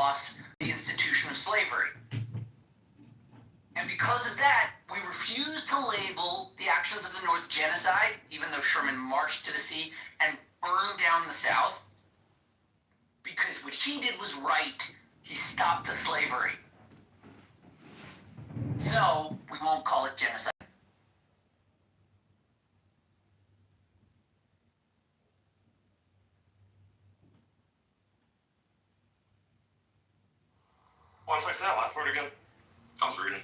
loss the institution of slavery. And because of that, we refuse to label the actions of the North genocide, even though Sherman marched to the sea and burned down the South, because what he did was right. He stopped the slavery. So, we won't call it genocide. One second, that last word again. I was reading.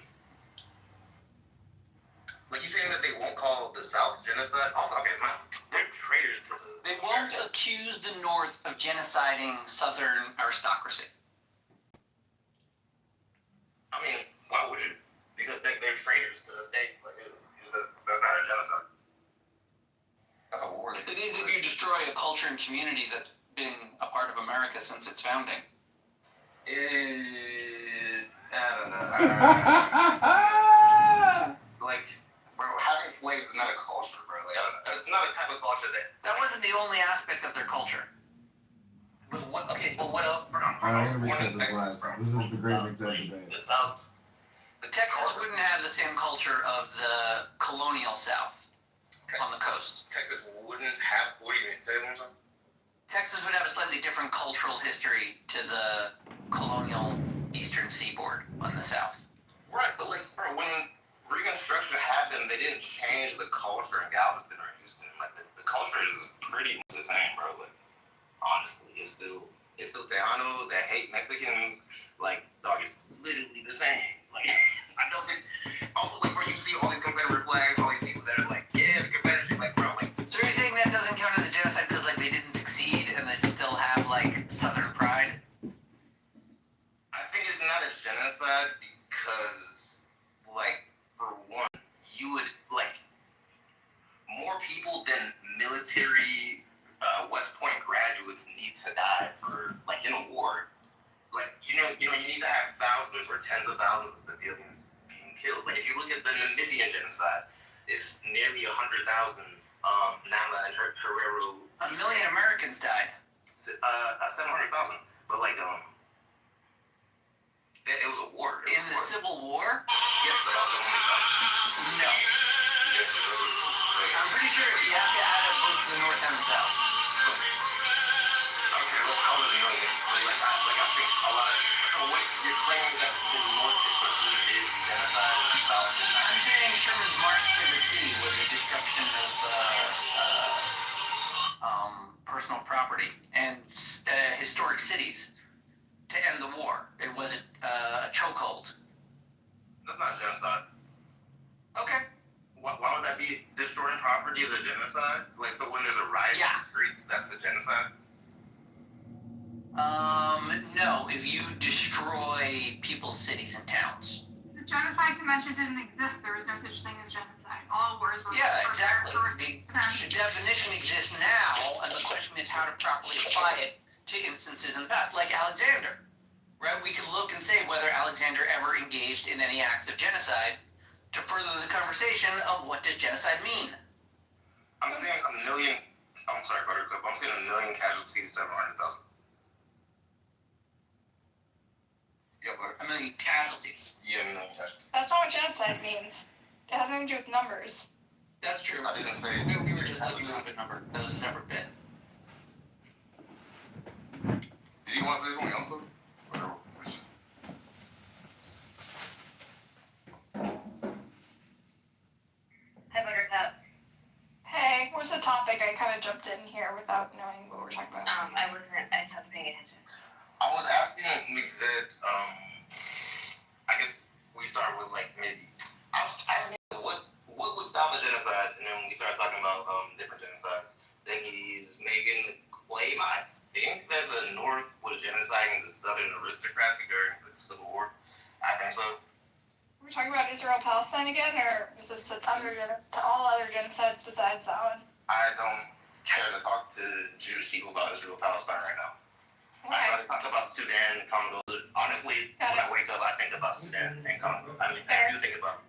Like, you saying that they won't call the South genocide? Also, okay, man, they're traitors to the... They won't accuse the North of genociding Southern aristocracy. I mean, why would you? Because they're traitors to the state. Like, that's not a genocide. That's a war. It is if you destroy a culture and community that's been a part of America since its founding. I don't know. Like, bro, having slaves is not a culture, bro. Like, I don't know. It's not a type of culture That wasn't the only aspect of their culture. But what? Okay, but what else? Bro, I'm gonna reset this live. This is the great executive day. The South. Texas wouldn't have the same culture of the colonial South on the coast. Texas wouldn't have. What do you mean? Say it one time. Texas would have a slightly different cultural history to the colonial eastern seaboard on the South. Right, but like, bro, when Reconstruction happened, they didn't change the culture in Galveston or Houston. Like, the culture is pretty much the same, bro. Like, honestly, it's still Tejanos that hate Mexicans. Like, dog, it's literally the same. Like, I don't think. Also, like, bro, you see all these Confederate flags, all these people that are like, yeah, the Confederacy, like, bro, like. So you're saying that doesn't count as a genocide because, like, they didn't succeed and they still have, like, Southern pride? I think it's not a genocide because, like, for one, you would, like, more people than military West Point graduates need to die for, like, in a war. Like, you need to have thousands or tens of thousands of civilians being killed. Like, if you look at the Namibian genocide, it's nearly 100,000. Nama and Herrero. 1 million Americans died. 700,000. But, like, it was a war. In the Civil War? Yes, but also 100,000. No. Yes, I'm pretty sure you have to add up both the North and the South. Okay, let's call it a million. I think a lot of... So what, you're claiming that the North especially did genocide in the South? I'm saying Sherman's march to the sea was a destruction of personal property and historic cities to end the war. It was a chokehold. That's not genocide. Okay. Why would that be? Destroying property is a genocide? Like, so when there's a riot in the streets, that's a genocide? No. If you destroy people's cities and towns. The Genocide Convention didn't exist. There was no such thing as genocide. All wars were... Yeah, exactly. The definition exists now, and the question is how to properly apply it to instances in the past, like Alexander. Right? We could look and say whether Alexander ever engaged in any acts of genocide to further the conversation of what does genocide mean. I'm saying a million... I'm sorry, Buttercup. I'm saying 1 million casualties, 700,000. Yeah, but... 1 million casualties. Yeah, 1 million casualties. That's not what genocide means. It has nothing to do with numbers. That's true. I didn't say... We were just looking at a number. That was a separate bit. Did you want to say something else, though? Hi, Buttercup. Hey, what's the topic? I kind of jumped in here without knowing what we're talking about. I stopped paying attention. I was asking Mixed, I guess we start with, like, maybe... I was asking what would stop a genocide, and then we started talking about different genocides. Then he's making the claim, I think, that the North was genociding the Southern aristocracy during the Civil War. I think so. We're talking about Israel-Palestine again, or is this all other genocides besides that one? I don't care to talk to Jewish people about Israel-Palestine right now. Why? I'd rather talk about Sudan and Congo. Honestly, when I wake up, I think about Sudan and Congo. I mean, I do think about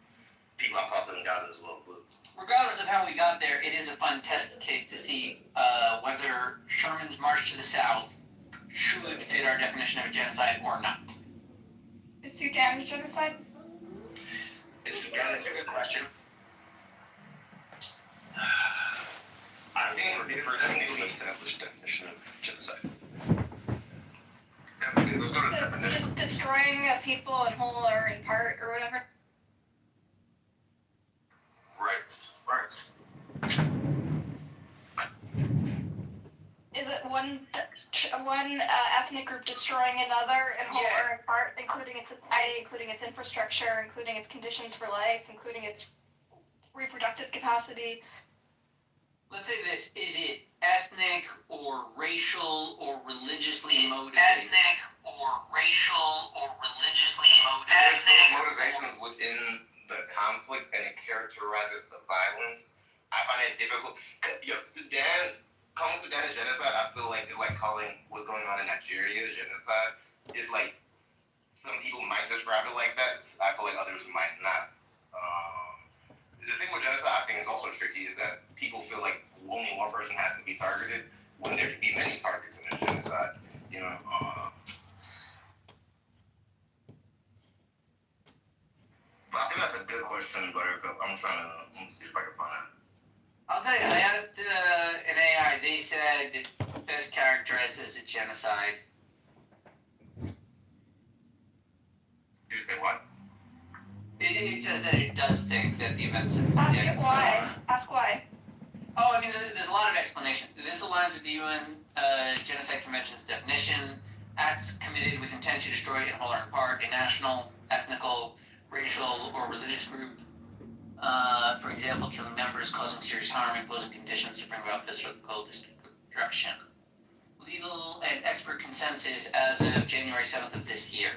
people I'm talking in Gaza as well. But Regardless of how we got there, it is a fun test case to see whether Sherman's march to the South should fit our definition of a genocide or not? Is Sudan genocide? It's kind of a good question. I think for definitely the established definition of genocide. Definitely, let's go to the definition. Just destroying a people in whole or in part or whatever. Right. Is it one ethnic group destroying another in whole or in part, including its society, including its infrastructure, including its conditions for life, including its reproductive capacity? Let's say this, is it ethnic or racial or religiously motivated? Ethnic or racial or religiously Ethnic motivations within the conflict and it characterizes the violence. I find it difficult. Calling Sudan a genocide, I feel like it's like calling what's going on in Nigeria a genocide. It's like some people might describe it like that. I feel like others might not. The thing with genocide, I think, is also tricky is that people feel like only one person has to be targeted when there could be many targets in a genocide. You know. But I think that's a good question, Buttercup. I'm trying to see if I can find out. I'll tell you, I asked an AI, they said best characterized as a genocide. Did you say what? It says that it does think that the events in Sudan... Ask why. Oh, I mean, there's a lot of explanation. This aligns with the UN Genocide Convention's definition. Acts committed with intent to destroy in whole or in part a national, ethnical, racial, or religious group. For example, killing members, causing serious harm, imposing conditions to bring about physical destruction. Legal and expert consensus as of January 7th of this year.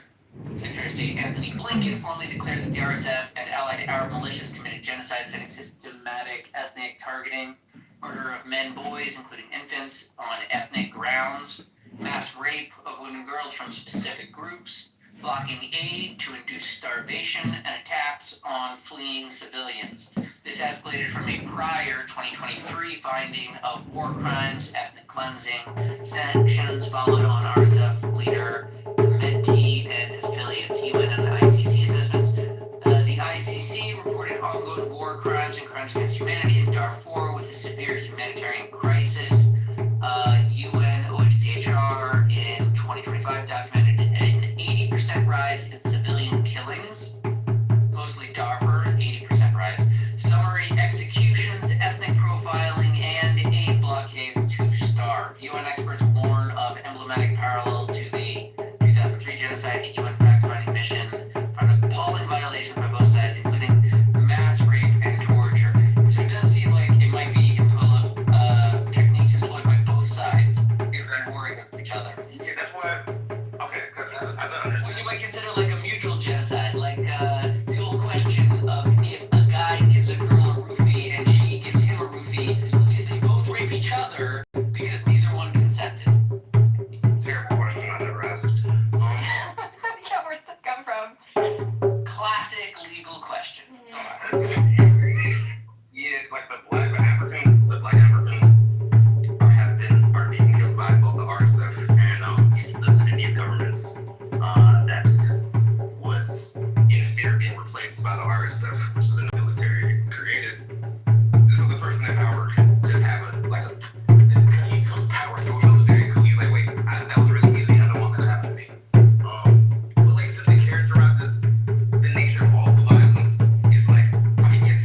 Secretary of State Anthony Blinken formally declared that the RSF and allied Arab militias committed genocide, citing systematic ethnic targeting, murder of men, boys, including infants, on ethnic grounds, mass rape of women and girls from specific groups, blocking aid to induce starvation, and attacks on fleeing civilians. This escalated from a prior 2023 finding of war crimes, ethnic cleansing. Sanctions followed on RSF leader Menti and affiliates. UN and ICC assessments. The ICC reported ongoing war crimes and crimes against humanity in Darfur with a severe humanitarian crisis. UN OHCHR in 2025 documented an 80% rise in civilian killings, mostly Darfur, 80% rise. Summary executions, ethnic profiling, and aid blockades to starve. UN experts warn of emblematic parallels to the 2003 genocide. A UN fact-finding mission found appalling violations by both sides, including mass rape and torture. So it does seem like it might be techniques employed by both sides in war against each other. Yeah, that's why. Okay, because as I understand. What you might consider like a mutual genocide, like the old question of if a guy gives a girl a roofie and she gives him a roofie, did they both rape each other because neither one consented? Terrible question I never asked. Yeah, where'd that come from? Classic legal question. Yeah, like the black Africans are being killed by both the RSF and the Sudanese governments. That was in fear being replaced by the RSF, which is a military created. This was the person in power could just have power to a military coup. He's like, wait, that was really easy. I don't want that to happen to me. But like, since it characterizes the nature of all the violence, it's like, I mean, yeah,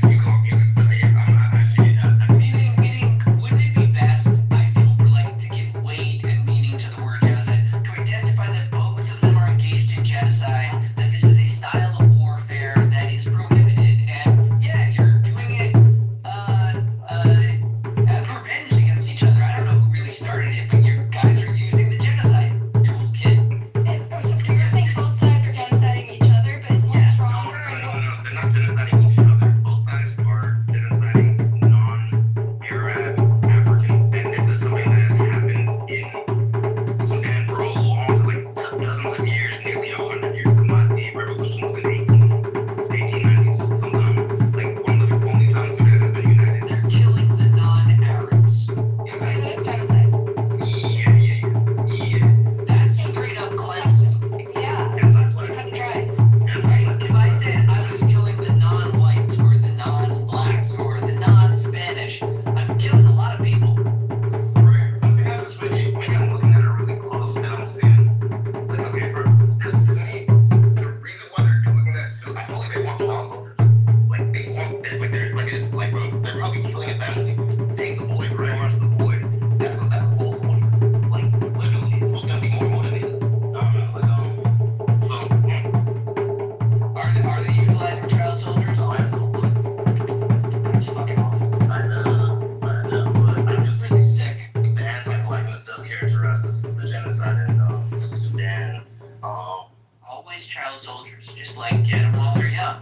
always child soldiers. Just like get them while they're young.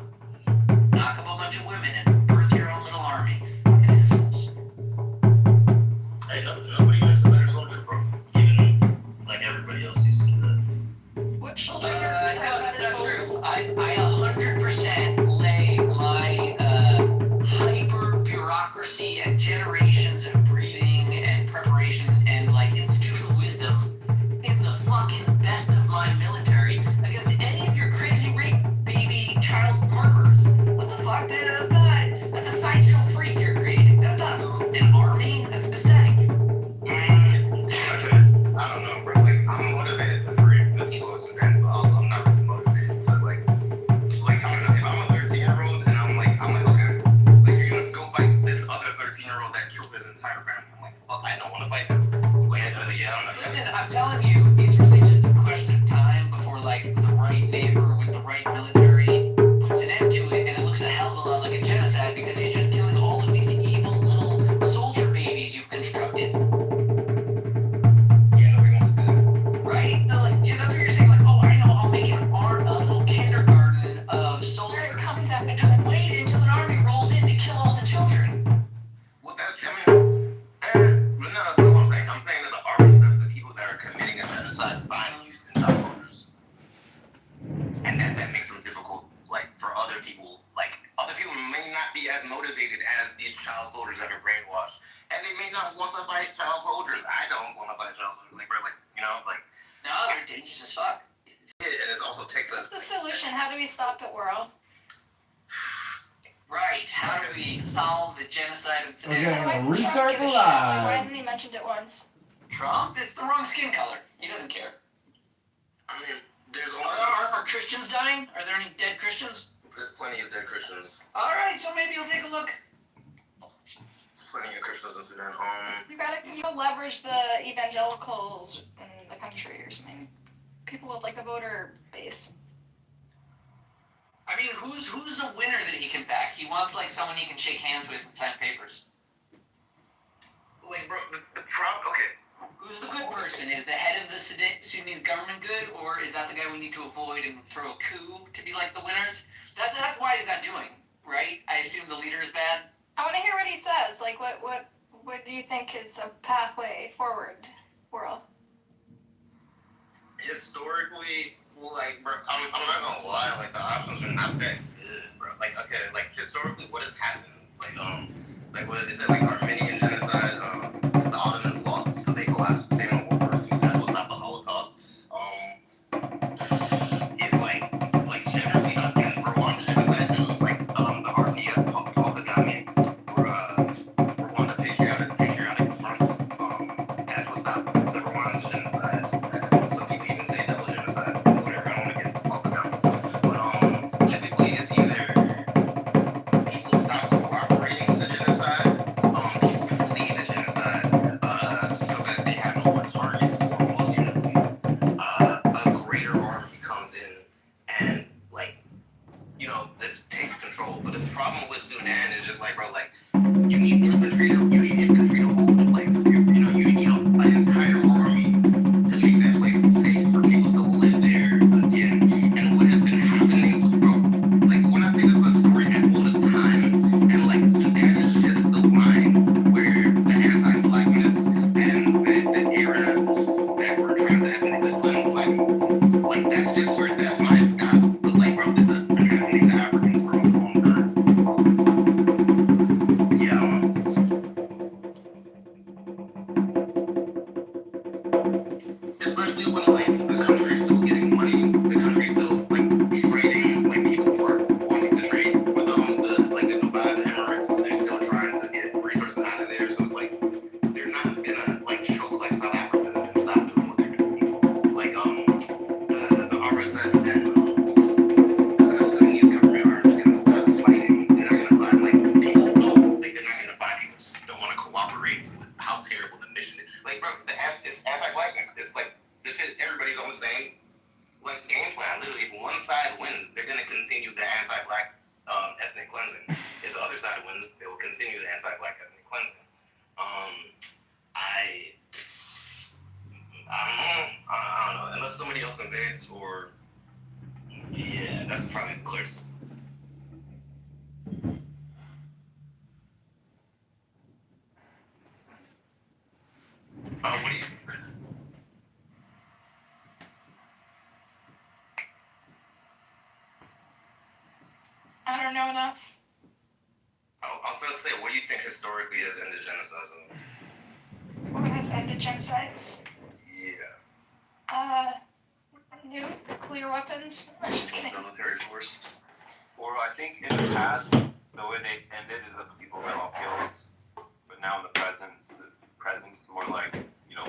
Knock up a bunch of women and birth your own little army. Fucking assholes. Hey, nobody makes a better soldier, bro. Even like everybody else used to do that. What children are No, better that's not true. soldiers? I 100% lay my hyper bureaucracy and generations of breeding and preparation and like institutional wisdom in the fucking best of my military against any of your crazy rape baby child murderers. What the fuck? That's a sideshow freak you're creating. That's not an army. That's pathetic. I don't know, bro. Like, I'm motivated to free the people of Sudan, but also I'm not really motivated to like I don't know. If I'm a 13-year-old and I'm like, okay, like you're gonna go fight this other 13-year-old that killed his entire family. I'm like, fuck, I don't want to fight him. Like, yeah, I don't know. Listen, I'm telling you, it's really just a question of time before like the right neighbor with the right military puts an end to it, and it looks a hell of a lot like a genocide because he's just killing all of these evil little soldier babies you've constructed. Yeah, nobody wants to do that. Right? So, like, yeah, that's what you're saying. Like, oh, I know, I'll make a little kindergarten of soldiers. Very contact. And just wait until an army rolls in to kill all the children. Well, that's, I mean, but no, that's not what I'm saying. I'm saying that the army stuff, the people that are committing a genocide find using child soldiers. And that makes them difficult, like, for other people. Like, other people may not be as motivated as these child soldiers that are brainwashed. And they may not want to fight child soldiers. I don't want to fight child soldiers. Like, bro, like, you know, like, No, they're dangerous as fuck. and it also takes us. What's the solution? How do we stop it, World? Right. How do we solve the genocide in Okay. Sudan? Why doesn't restart Trump give a the shit? Like, live. why hasn't he mentioned it once? Trump? It's the wrong skin color. He doesn't care. I mean, there's Are Christians dying? Are there any dead Christians? there's plenty of dead Christians. Alright, so maybe you'll take a look. Plenty of Christians in Sudan. You gotta leverage the evangelicals in the country or something. People with like a voter base. I mean, who's the winner that he can back? He wants like someone he can shake hands with and sign papers. Like, bro, the problem. Okay. Who's the good person? Is the head of the Sudanese government good, or is that the guy we need to avoid and throw a coup to be like the winners? That's why he's not doing, right? I assume the leader is bad. I want to hear what he says. Like, what do you think is a pathway forward, World? Historically, like, bro, I'm not gonna lie. Like, the options are not that good, bro. Like, okay, like historically, what has happened? Like what is it? Like Armenian genocide. The Ottomans lost, so they collapsed. Same in World War II. That was not the Holocaust. It's like generally in Rwanda genocide, it was like the RPF, all the Ghanaian Rwanda patriotic front. That's what stopped the Rwanda genocide. Some people even say double genocide, whatever. I don't want to get all the government, but typically it's either people stop cooperating with the genocide, people flee the genocide, so that they have no more targets, or most usually, a greater army comes in and, like, you know, this takes control. But the problem with Sudan is just like, bro, like, you need infantry to hold the place. You need an entire army to make that place safe for people to live there again. And what has been happening was, bro, like, when I say this, the story has all this time, and like Sudan is just the line where the anti-blackness and the era that we're trying to ethnically cleanse black people, like that's just where that line stops. But like, bro, this has been happening to Africans for a long time. Yeah. Especially when like the country's still getting money, the country's still like trading, like people who are wanting to trade with the Dubai and the Emirates, they're still trying to get resources out of there. So it's like they're not gonna like choke like South Africa and stop doing what they're doing. Like the RSS and the Sudanese government are just gonna stop fighting. They're not gonna fight like people know like they're not gonna fight people who don't want to cooperate with how terrible the mission is. Like, bro, it's anti-blackness. It's like this shit, everybody's on the same like game plan. Literally, if one side wins, they're gonna continue the anti-black ethnic cleansing. If the other side wins, they will continue the anti-black ethnic cleansing. I don't know. Unless somebody else invades or I don't know enough. I was going to say, what do you think historically has ended genocide? What has ended genocides? Yeah. Nuclear weapons. I'm just kidding. Military force. Or I think in the past, the way they ended is that the people got all killed. But now in the present, it's more like, you know,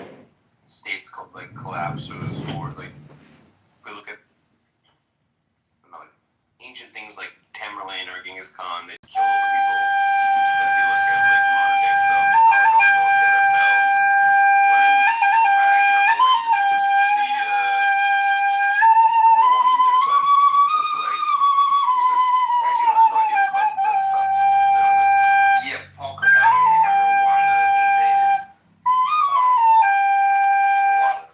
states like collapse or there's war. Like, if we look at like ancient things like Tamerlane or Genghis Khan, they kill all the people. Then if you look at like modern day stuff, it's all about NFL. When I actually don't know when the Rwandan genocide was like, actually I have no idea what caused that stuff. Yeah, Paul Kagame and Rwanda invaded Rwanda.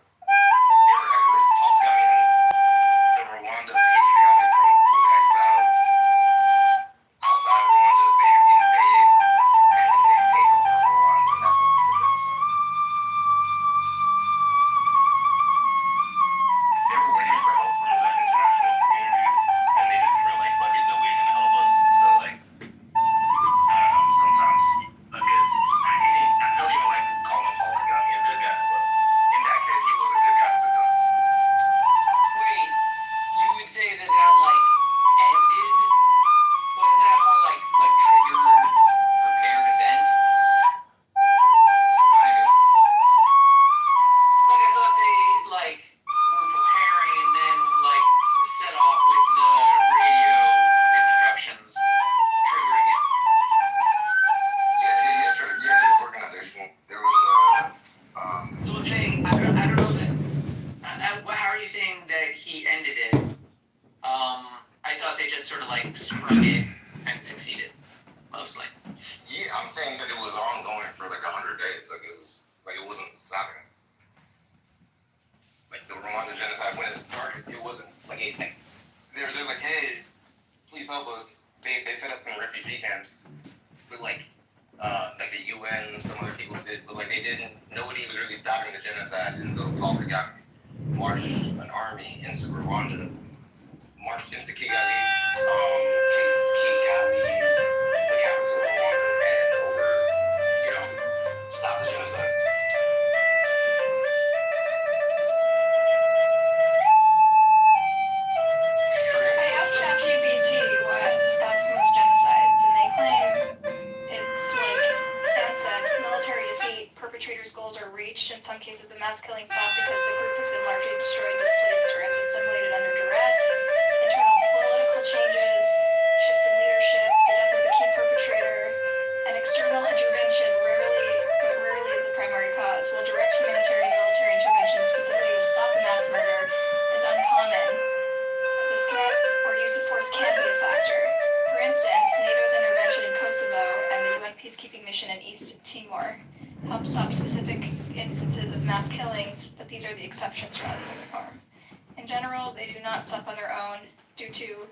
Paul Kagame and the Rwanda Patriotic Front was exiled outside of Rwanda. They invaded and then they take over Rwanda. That's what was the genocide. They were waiting for help from the international community, and they just were like, "Fuck it, nobody's gonna help us." So like, I don't know. Sometimes a good, I don't even like calling him Paul Kagame a good guy, but in that case, he was a good guy with a gun. Wait, you would say that like ended? Wasn't that more like a triggered, prepared event? How do you mean? Like I thought they like were preparing and then like set off with the radio instructions, triggering it. Sure. Yeah, there's organization. There was So I'm saying I don't know that. How are you saying that he ended it? I thought they just sort of like sprung it and succeeded, mostly. yeah, I'm saying that it was ongoing for like 100 days. Like it wasn't stopping. Like the Rwanda genocide, when it started, it wasn't like they're like, hey, please help us. They set up some refugee camps, but like the UN, some other people did, but like they didn't. Nobody was really stopping the genocide, and so Paul Kagame marched an army into Rwanda, marched into Kigali, the capital of Rwanda, and over, stop the genocide. I asked ChatGPT what stops most genocides, and they claim it's like Sam said, military defeat, perpetrators' goals are reached. In some cases, the mass killing stopped because the group has been largely destroyed, displaced, or has assimilated under duress. Internal political changes, shifts in leadership, the death of the key perpetrator, and external intervention rarely is the primary cause. While direct humanitarian military intervention specifically to stop a mass murder is uncommon, the threat or use of force can be a factor. For instance, NATO's intervention in Kosovo and the UN peacekeeping mission in East Timor helped stop specific instances of mass killings, but these are the exceptions rather than the norm. In general, they do not stop on their own due to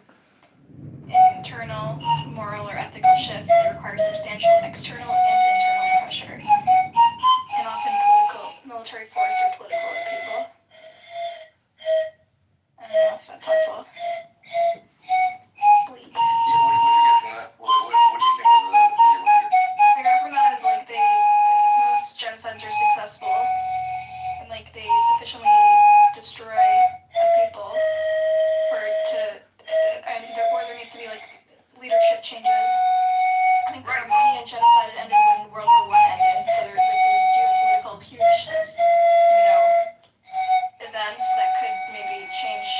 internal, moral, or ethical shifts that require substantial external and internal pressure, and often military force or political upheaval. I don't know if that's helpful. Sweet. Yeah, what do you get from that? What do you think is I got from that is like most genocides are successful, and like they sufficiently destroy a people and therefore there needs to be like leadership changes. I think the Armenian genocide ended when World War I ended, so there's geopolitical huge, events that could maybe change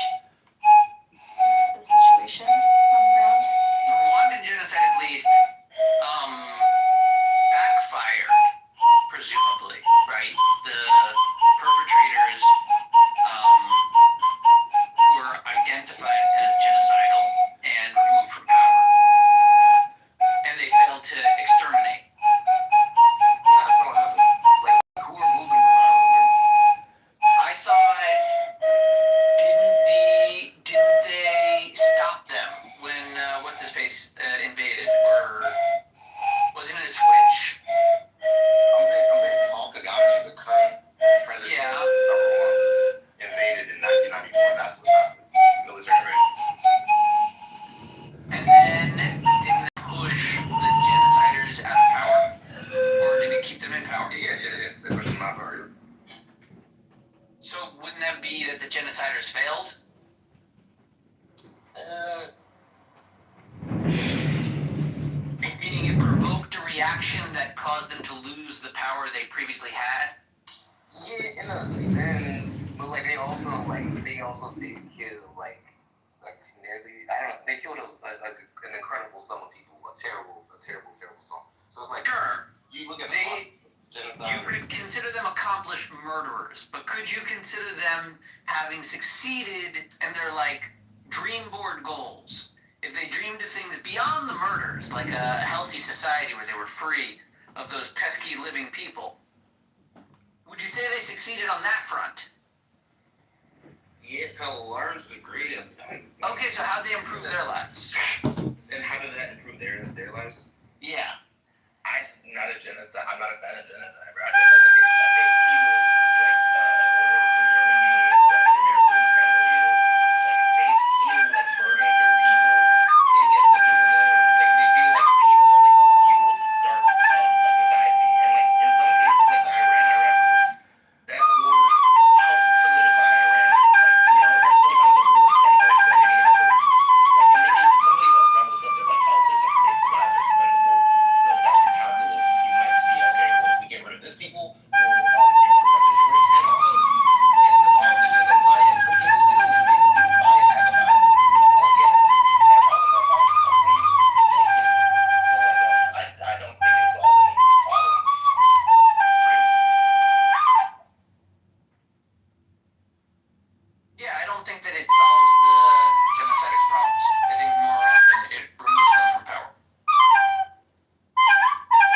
action that caused them to lose the power they previously had? Yeah, in a sense, but like they also did kill like nearly they killed an incredible sum of people, a terrible sum. So it's like Sure, you look at you genocide. could consider them accomplished murderers, but could you consider them having succeeded in their like dream board goals? If they dreamed of things beyond the murders, like a healthy society where they were free of those pesky living people, would you say they succeeded on that front? Yeah, to a large degree. Okay, so how'd they improve their lives? And how did that improve their lives? Yeah. I'm not a genocide. I'm not a fan of genocide, bro. I think people like World War II Germany, like the Americans, Cambodia, like they feel like burning through people. It gets the people going. Like they feel like people are like the fuel to start a society. And like in some cases, like the Iran-Iraq war, that war helped solidify Iran. Like that sometimes a war can help, but maybe have to like and maybe somebody else around the world, like politicians think lives are expendable. So that's your calculus. You might see, okay, well, if we get rid of this people, we'll improve our situation. And also, if the politicians don't buy it, the people do. The people do buy it as a buy. Oh, yeah. And all of our problems come from these people. So, I don't think it solves any problems. Yeah, I don't think that it solves the genocide's problems. I think more often it removes them from power.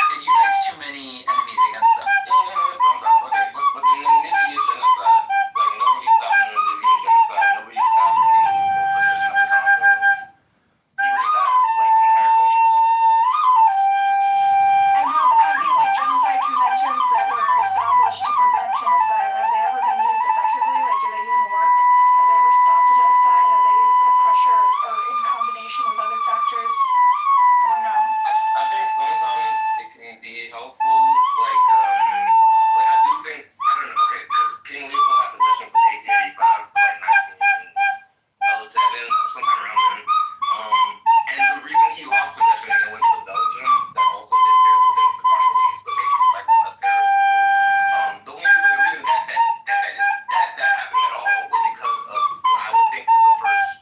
It unites too many enemies against them. But the Namibian genocide, like nobody stopped the Namibian genocide. Nobody stopped the progression of the Congo. People stopped like entire cultures. And have these like genocide conventions that were established to prevent genocide, have they ever been used effectively? Like, do they even work? Have they ever stopped a genocide? Have they put pressure or in combination with other factors? I don't know. I think sometimes it can be helpful. Like I do think I don't know. Okay, because King Leopold had possession from 1885 to like 1907, sometime around then. And the reason he lost possession and it went to Belgium, that also did terrible things to Congolese, but maybe slightly less terrible. The reason that happened at all was because of what I would think was the first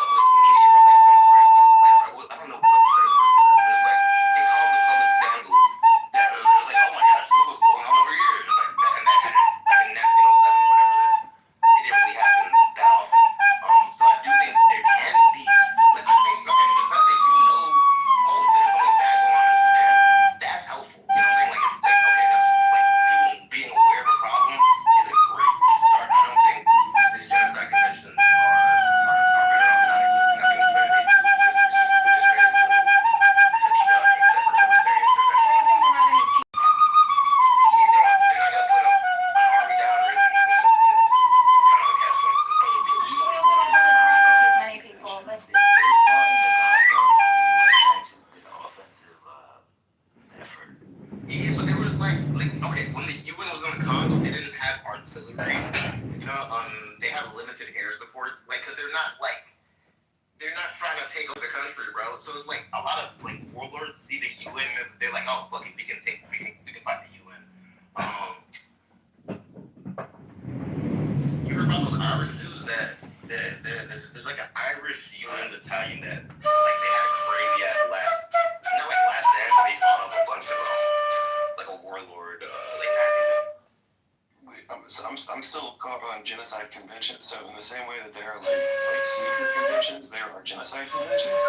public media relations crisis. Like, I don't know what the better word for that, but it's like it caused a public scandal that it was like, oh my gosh, look what's going on over here. It's like that, and that had like in 1907 or whatever that it didn't really happen that often. So I do think there can be like I think okay, the fact that you know, oh, there's something bad going on in Sudan, that's helpful. You know what I'm saying? Like it's like okay, that's like people being aware of a problem is a great start. I don't think these genocide conventions are better off not existing. I think it's better they do exist. It's just very little to be done except for military intervention. They don't seem to have any teeth. They're not gonna put an army down really. It's kind of a catch-22. So we also don't really prosecute many people, but They fought in the Congo. UN actually did an offensive effort. Yeah, but there was like okay, when the UN was in the Congo, they didn't have artillery. You know, they have limited air supports, like, cause they're not trying to take over the country, bro. So it's like a lot of like warlords see the UN and they're like, oh fuck it, we can fight the UN. You heard about those Irish dudes that there's like an Irish UN battalion that like they had a crazy ass not like last stand, but they fought up a bunch of like a warlord like Nazis. Wait, I'm still caught on genocide conventions. So in the same way that there are like sneaker conventions, there are genocide conventions. Is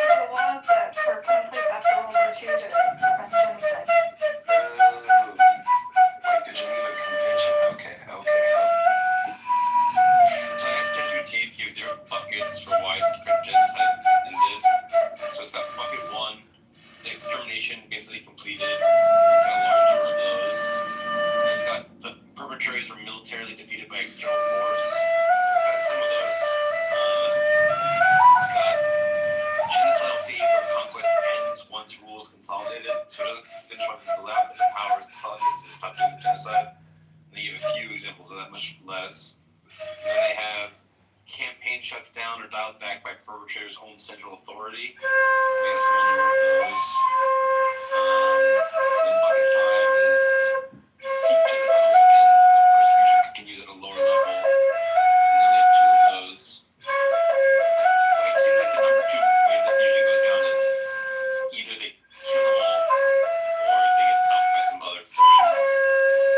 that what I'm the laws that were put in place after World War II to prevent genocide. like the Geneva Convention? Okay. So SWT gives you buckets for why different genocides ended. So it's got bucket 1, the extermination basically completed. It's got a large number of those. And it's got the perpetrators were militarily defeated by external force. It's got some of those. It's got genocidal phase of conquest ends once rule is consolidated. So it doesn't finish one people out, but the power is consolidated to stop doing the genocide. And they give a few examples of that, much less. And then they have campaign shuts down or dialed back by perpetrators' own central authority. We have a small number of those. Then bucket 5 is peak genocide weapons. The persecution continues at a lower level. And then we have 2 of those. So it seems like the number 2 ways it usually goes down is either they kill them all or they get stopped by some other foreign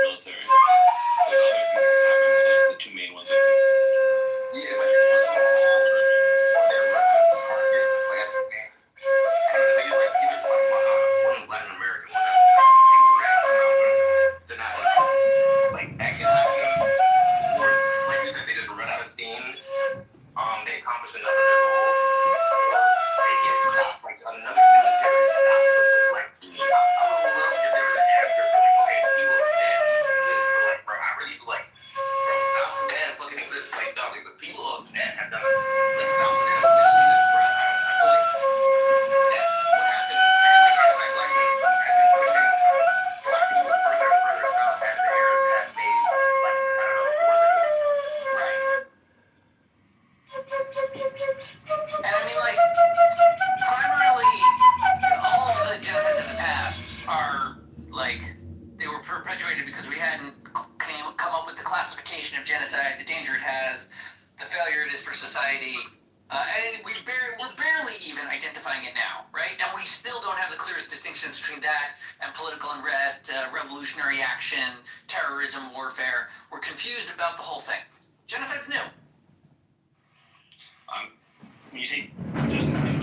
military. There's other things that can happen, but those are the 2 main ones I think. Yeah, it's like it's like or they're targets. Like I think it's like either one Latin American one. People ran from mountains. They're not like acting or like you said, they just run out of steam. They accomplish enough of their goal, or they get stopped. Like another military stops with this. Like I would love if there was an answer for like, okay, the people of Sudan need to do this, but like, bro, I really feel like, bro, South Sudan fucking exists. Like, dog, like the people of Sudan have done it. Like South Sudan literally just brought out. I feel like that's what happened. And like anti-blackness has been pushing black people further and further south as the Arabs have made like I don't know wars like this. Right. And I mean, like, primarily, all of the genocides of the past are, like, they were perpetuated because we hadn't come up with the classification of genocide, the danger it has, the failure it is for society. And we're barely even identifying it now, right? And we still don't have the clearest distinctions between that and political unrest, revolutionary action, terrorism, warfare. We're confused about the whole thing. Genocide's new. When you say genocide,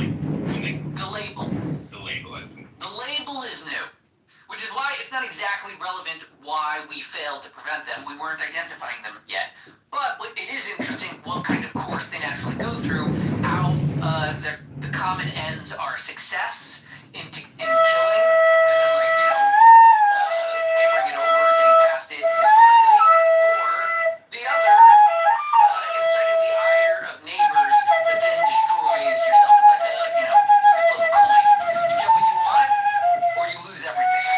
like The label. the label, I think. The label is new, which is why it's not exactly relevant why we failed to prevent them. We weren't identifying them yet. But it is interesting what kind of course they naturally go through, how the common ends are success in killing, and then like, you know, papering it over, getting past it historically, or the other, inciting the ire of neighbors that then destroys yourself. It's like a, you know, you flip a coin. You get what you want, or you lose everything. I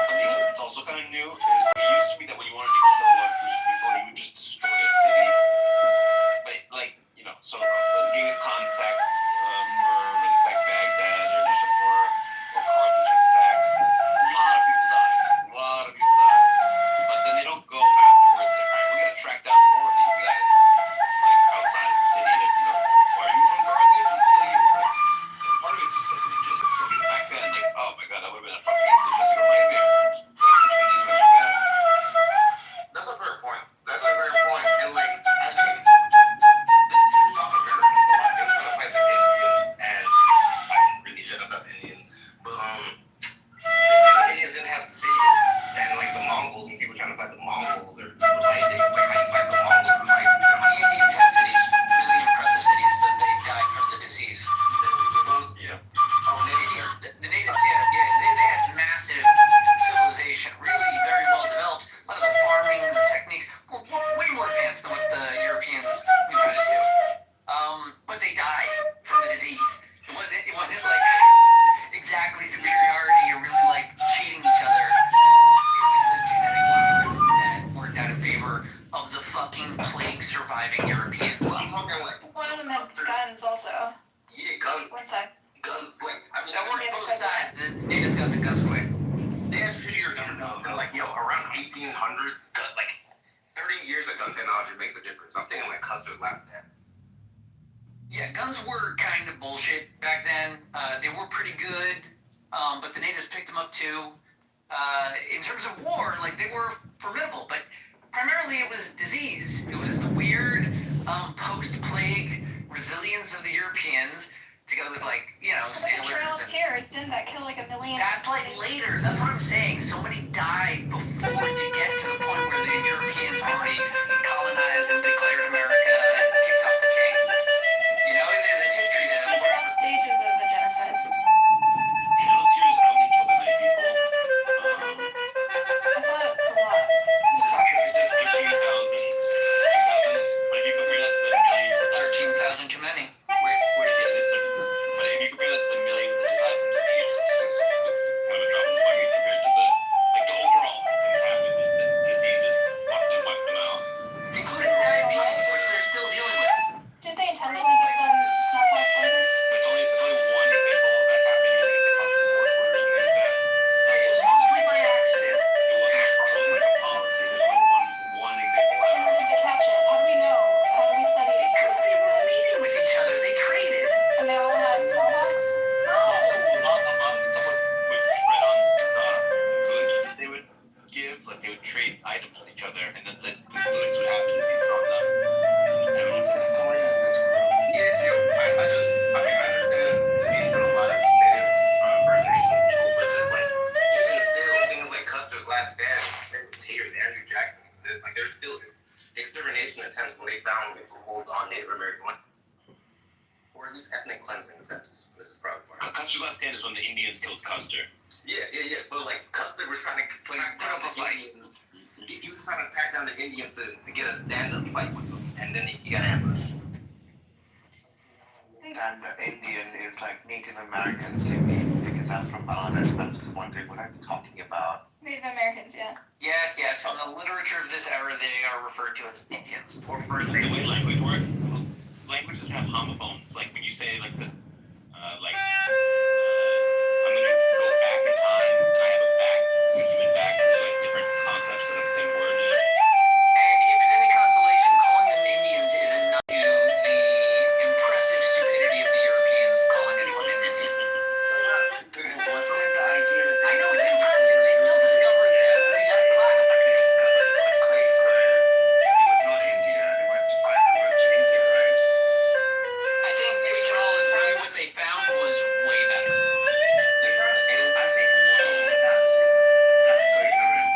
think it's also kind of new is it used to be that when you wanted to kill one group of people, you would just destroy a city. But like, you know, so Genghis Khan sacks Mur, or they sack Baghdad, or Nishapur, or Carthage gets sacked. A lot of people die. But then they don't go afterwards. Like, all right, we gotta track down more of these guys, like outside of the city. That you know, are you from Carthage? Let's kill you. Like, and part of it's just like logistics. So back then, like, oh my god, that would have been a fucking logistical nightmare. That's a fair point. And like I think the South Americans a lot. They were trying to fight the Indians and really genocide the Indians. But the Indians didn't have cities. And like the Mongols, when people were trying to fight the Mongols or the Vikings, like how you fight the Mongols and the Vikings. The Indians had cities, really impressive cities, but they died from the disease. Yeah. Oh, the Indians, the natives, they had massive civilization, really very well developed. A lot of the farming techniques were way more advanced than what the Europeans knew how to do. But they died from the disease. It wasn't like exactly superiority or really like cheating each other. It was a genetic lottery that worked out in favor of the fucking plague surviving Europeans. Well, I'm talking like One of them has guns also. yeah, guns. One side. Guns, like I mean, That worked both sides. The natives got the guns quick. they had shittier guns though. They're like, yo, around 1800s, like 30 years of gun technology makes a difference. I'm thinking like Custer's last stand. Yeah, guns were kind of bullshit back then. They were pretty good, but the natives picked them up too. In terms of war, like they were formidable, but primarily it was disease. It was the weird post-plague resilience of the Europeans, together with like, you know, But the Trail sailors. of Tears, didn't that kill like a million? That's like later. That's what I'm saying. So many died before you get to the point where the Europeans already colonized and declared America and kicked off the king. You know, there's history there. These are all stages of the genocide. Trail of Tears only killed that many people. I thought a lot. It says 15,000. But if you compare that to the millions, 13,000 too many. yeah, but if you compare that to the millions that died from disease, it's kind of a drop in the bucket compared to the overall thing that existed. Like there's still extermination attempts when they found gold on Native American land, or at least ethnic cleansing attempts. This is probably part of it. Custer's last stand is when the Indians killed Custer. Yeah. But like Custer was trying to put up a fight. He was trying to track down the Indians to get a stand-up fight with them, and then he got ambushed. And Indian is like Native Americans to me because I'm from Bangladesh. I'm just wondering what are you talking about? Native Americans, yeah. Yes. In the literature of this era, they are referred to as Indians. Or First The Nations. way language works, languages have homophones. Like when you say like the, I'm gonna go back in time, and I have a back, a human back. There's like different concepts that have the same word in it. And if it's any consolation, calling them Indians is enough to the impressive stupidity of the Europeans calling anyone an Indian. Wasn't it the idea that I know it's impressive. They still discovered that. We got a clap. they discovered a place where it was not India? They went to find the road to India, right? I think we can all agree what they found was way better. They're trying to alien. I think that's so ignorant.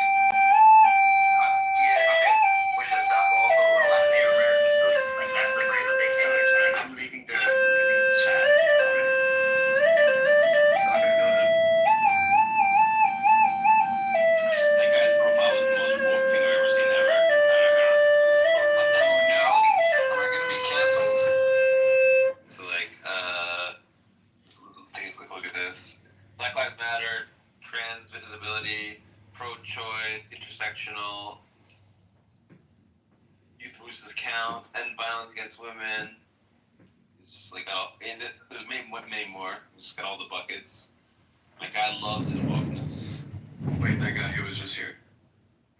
Yeah, I think we should stop also a lot of Native Americans. Like that's the phrase that they So say. ignorant. I'm leaving the chat. Sorry. Not gonna go there. That guy's profile was the most woke thing I've ever seen ever. Oh no. Am I gonna be canceled? So like, let's take a quick look at this. Black Lives Matter, trans visibility, pro-choice, intersectional, youth voices count, end violence against women. It's just like, and there's many more. It's just got all the buckets. My guy loves his wokeness. Wait, that guy who was just here.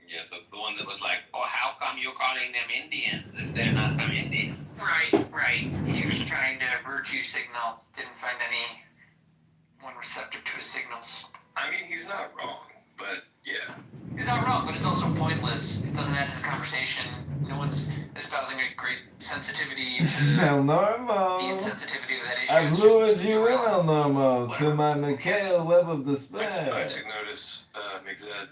Yeah, the one that was like, oh, how come you're calling them Indians if they're not some Indian? Right. He was trying to virtue signal. Didn't find anyone receptive to his signals. I mean, he's not wrong, but yeah. He's not wrong, but it's also pointless. It doesn't add to the conversation. No one's espousing a great sensitivity to El the Normo. insensitivity of that issue. I've It's lured just you in, El Normo, to Whatever. my Mikhail web of I despair. took notice, Mixed, that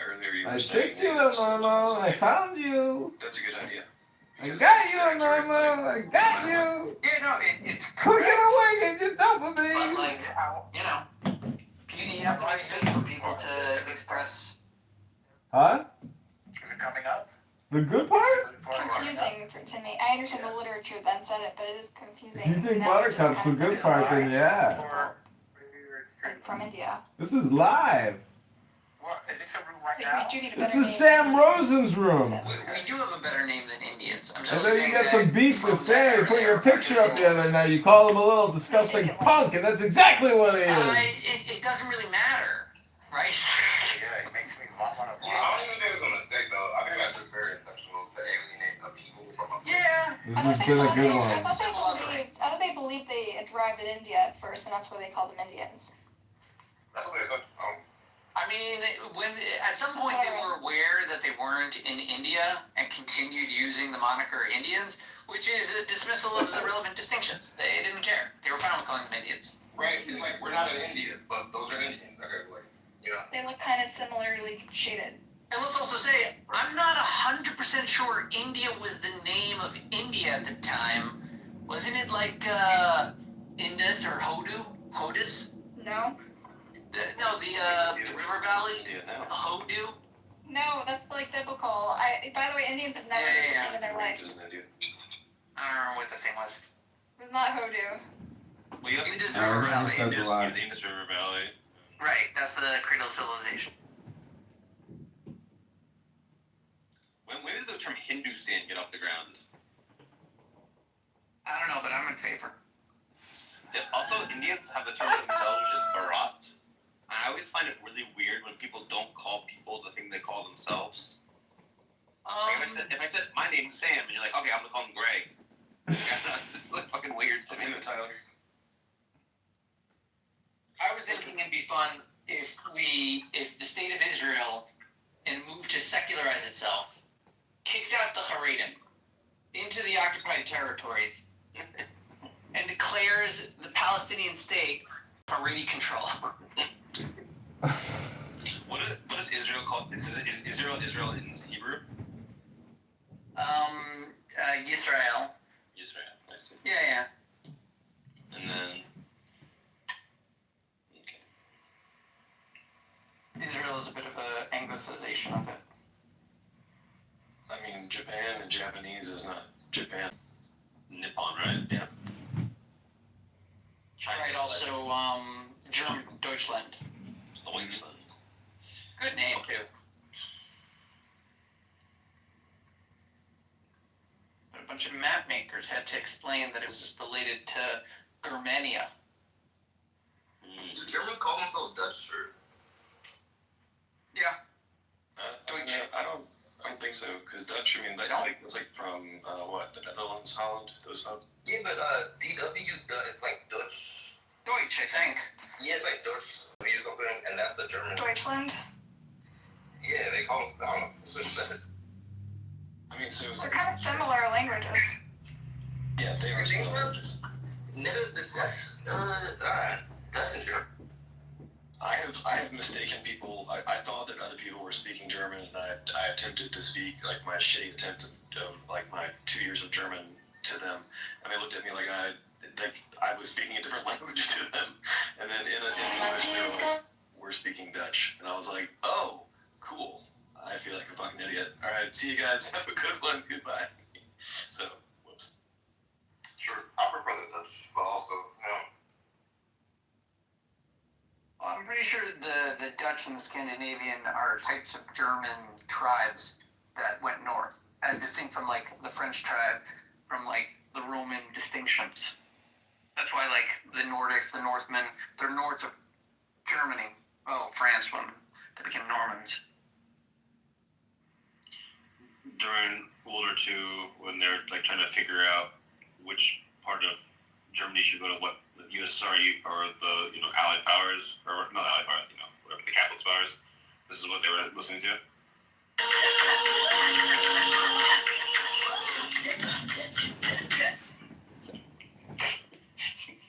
earlier you were I saying. tricked you, El Normo. I found you. That's a good idea. I Because got it's you, El accurate, Normo. I like, got when you. Yeah, no, it's Cooking correct. away, get your But dopamine. like, you know, you have to make space for people to express. Huh? Is it coming up? The good part? Confusing to me. I understand the literature that said it, but it is confusing. If you think Now we're just Buttercup's the kind of good part, then yeah. like, from India. This is live. What? Is this a room right Like, now? we do need a This better is name. Sam Rosen's room. We do have a better name than Indians. I'm I sorry. know you got some beef with Sam. You put your picture up the other night. You call him a little disgusting punk, and that's exactly what he is. It doesn't really matter, right? Yeah, it makes me want to. Yeah, I don't even think it's a mistake though. I think that's just very intentional to alienate the people from a. Yeah. This has been a good I one. thought they believed they arrived in India at first, and that's why they called them Indians. That's what they said. I mean, when at some point they were aware that they weren't in India and continued using the moniker Indians, which is a dismissal of the relevant distinctions. They didn't care. They were fine with calling them Indians. Right? It's like we're not in India, but those are Indians. Okay, like you know. They look kind of similarly shaded. And let's also say, I'm not 100% sure India was the name of India at the time. Wasn't it like Indus or Hodis? No? The river valley? Yeah, no. Hodu? No, that's like biblical. By the way, Indians have never Yeah, used yeah, it in their life. Just an idea. I don't remember what the thing was. It was not Hodu. Well, you have Indus the River I Valley. said the line. the Indus River Valley. Right, that's the cradle of civilization. When did the term Hindustan get off the ground? I don't know, but I'm in favor. Also, Indians have the term for themselves, which is Bharat. And I always find it really weird when people don't call people the thing they call themselves. Like if I said my name's Sam, and you're like, okay, I'm gonna call him Greg. This is like fucking weird to What's me. in it, Tyler? I was thinking it'd be fun if the state of Israel, in a move to secularize itself, kicks out the Haredim into the occupied territories and declares the Palestinian state Haredi control. What is Israel called? Is Israel in Hebrew? Yisrael. Israel. I see. Yeah. And then. Okay. Israel is a bit of an anglicization of it. I mean, Japan and Japanese is not Japan. Nippon, right? Yeah. China. Right, also, German, Deutschland. Deutschland. Good name, too. But a bunch of map makers had to explain that it was related to Germania. Do Germans call themselves Dutch or? Yeah. Deutsch. I don't think so. Because Dutch, I mean, that's like from what, the Netherlands, Holland, those folks. Yeah, but DW, it's like Dutch. Deutsch, I think. Yeah, it's like Dutch or something, and that's the German. Deutschland. Yeah, they call them. I don't know. Switch that. I mean, so. They're kind of similar languages. Yeah, they are You think similar so? languages. That's in German. I have mistaken people. I thought that other people were speaking German, and I attempted to speak like my shitty attempt of like my 2 years of German to them, and they looked at me like I was speaking a different language to them, and then in English they were like, we're speaking Dutch, and I was like, oh, cool. I feel like a fucking idiot. All right, see you guys. Have a good one. Goodbye. So, whoops. Sure, I prefer the Dutch, but also, Well, I'm pretty sure the Dutch and the Scandinavian are types of German tribes that went north, as distinct from like the French tribe, from like the Roman distinctions. That's why like the Nordics, the Northmen, they're north of Germany. Well, France when they became Normans. During World War II, when they're like trying to figure out which part of Germany should go to what, the USSR or the Allied powers, or not Allied powers, whatever the capitalist powers. This is what they were listening to.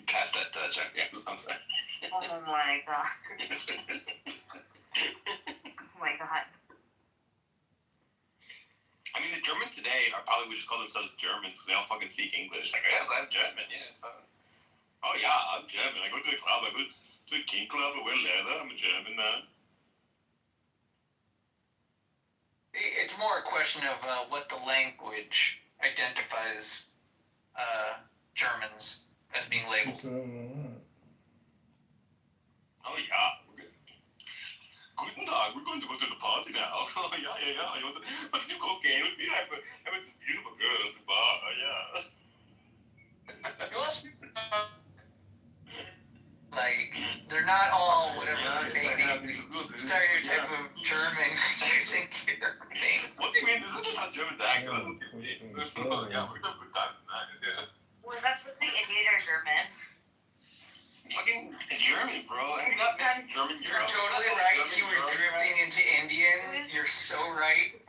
Pass that Dutch, I guess. I'm sorry. Oh my god. Oh my god. I mean, the Germans today probably would just call themselves Germans because they all fucking speak English. Like, yes, I'm German, yeah. Oh yeah, I'm German. I go to the club, I go to the King Club, I wear leather, I'm a German now. It's more a question of what the language identifies Germans as being labeled. Oh yeah. Guten Tag, we're going to go to the party now. Oh yeah. I want to do cocaine with me. I have this beautiful girl at the bar. Oh yeah. You also, like, they're not all whatever maybe stereotype of German you think you're being. What do you mean? This is just how Germans act. That's what you mean. Yeah, we're gonna have a good time tonight. Yeah. Was that something Indian or German? Fucking German, bro. I mean, not German. You're totally right. You were drifting into Indian. You're so right.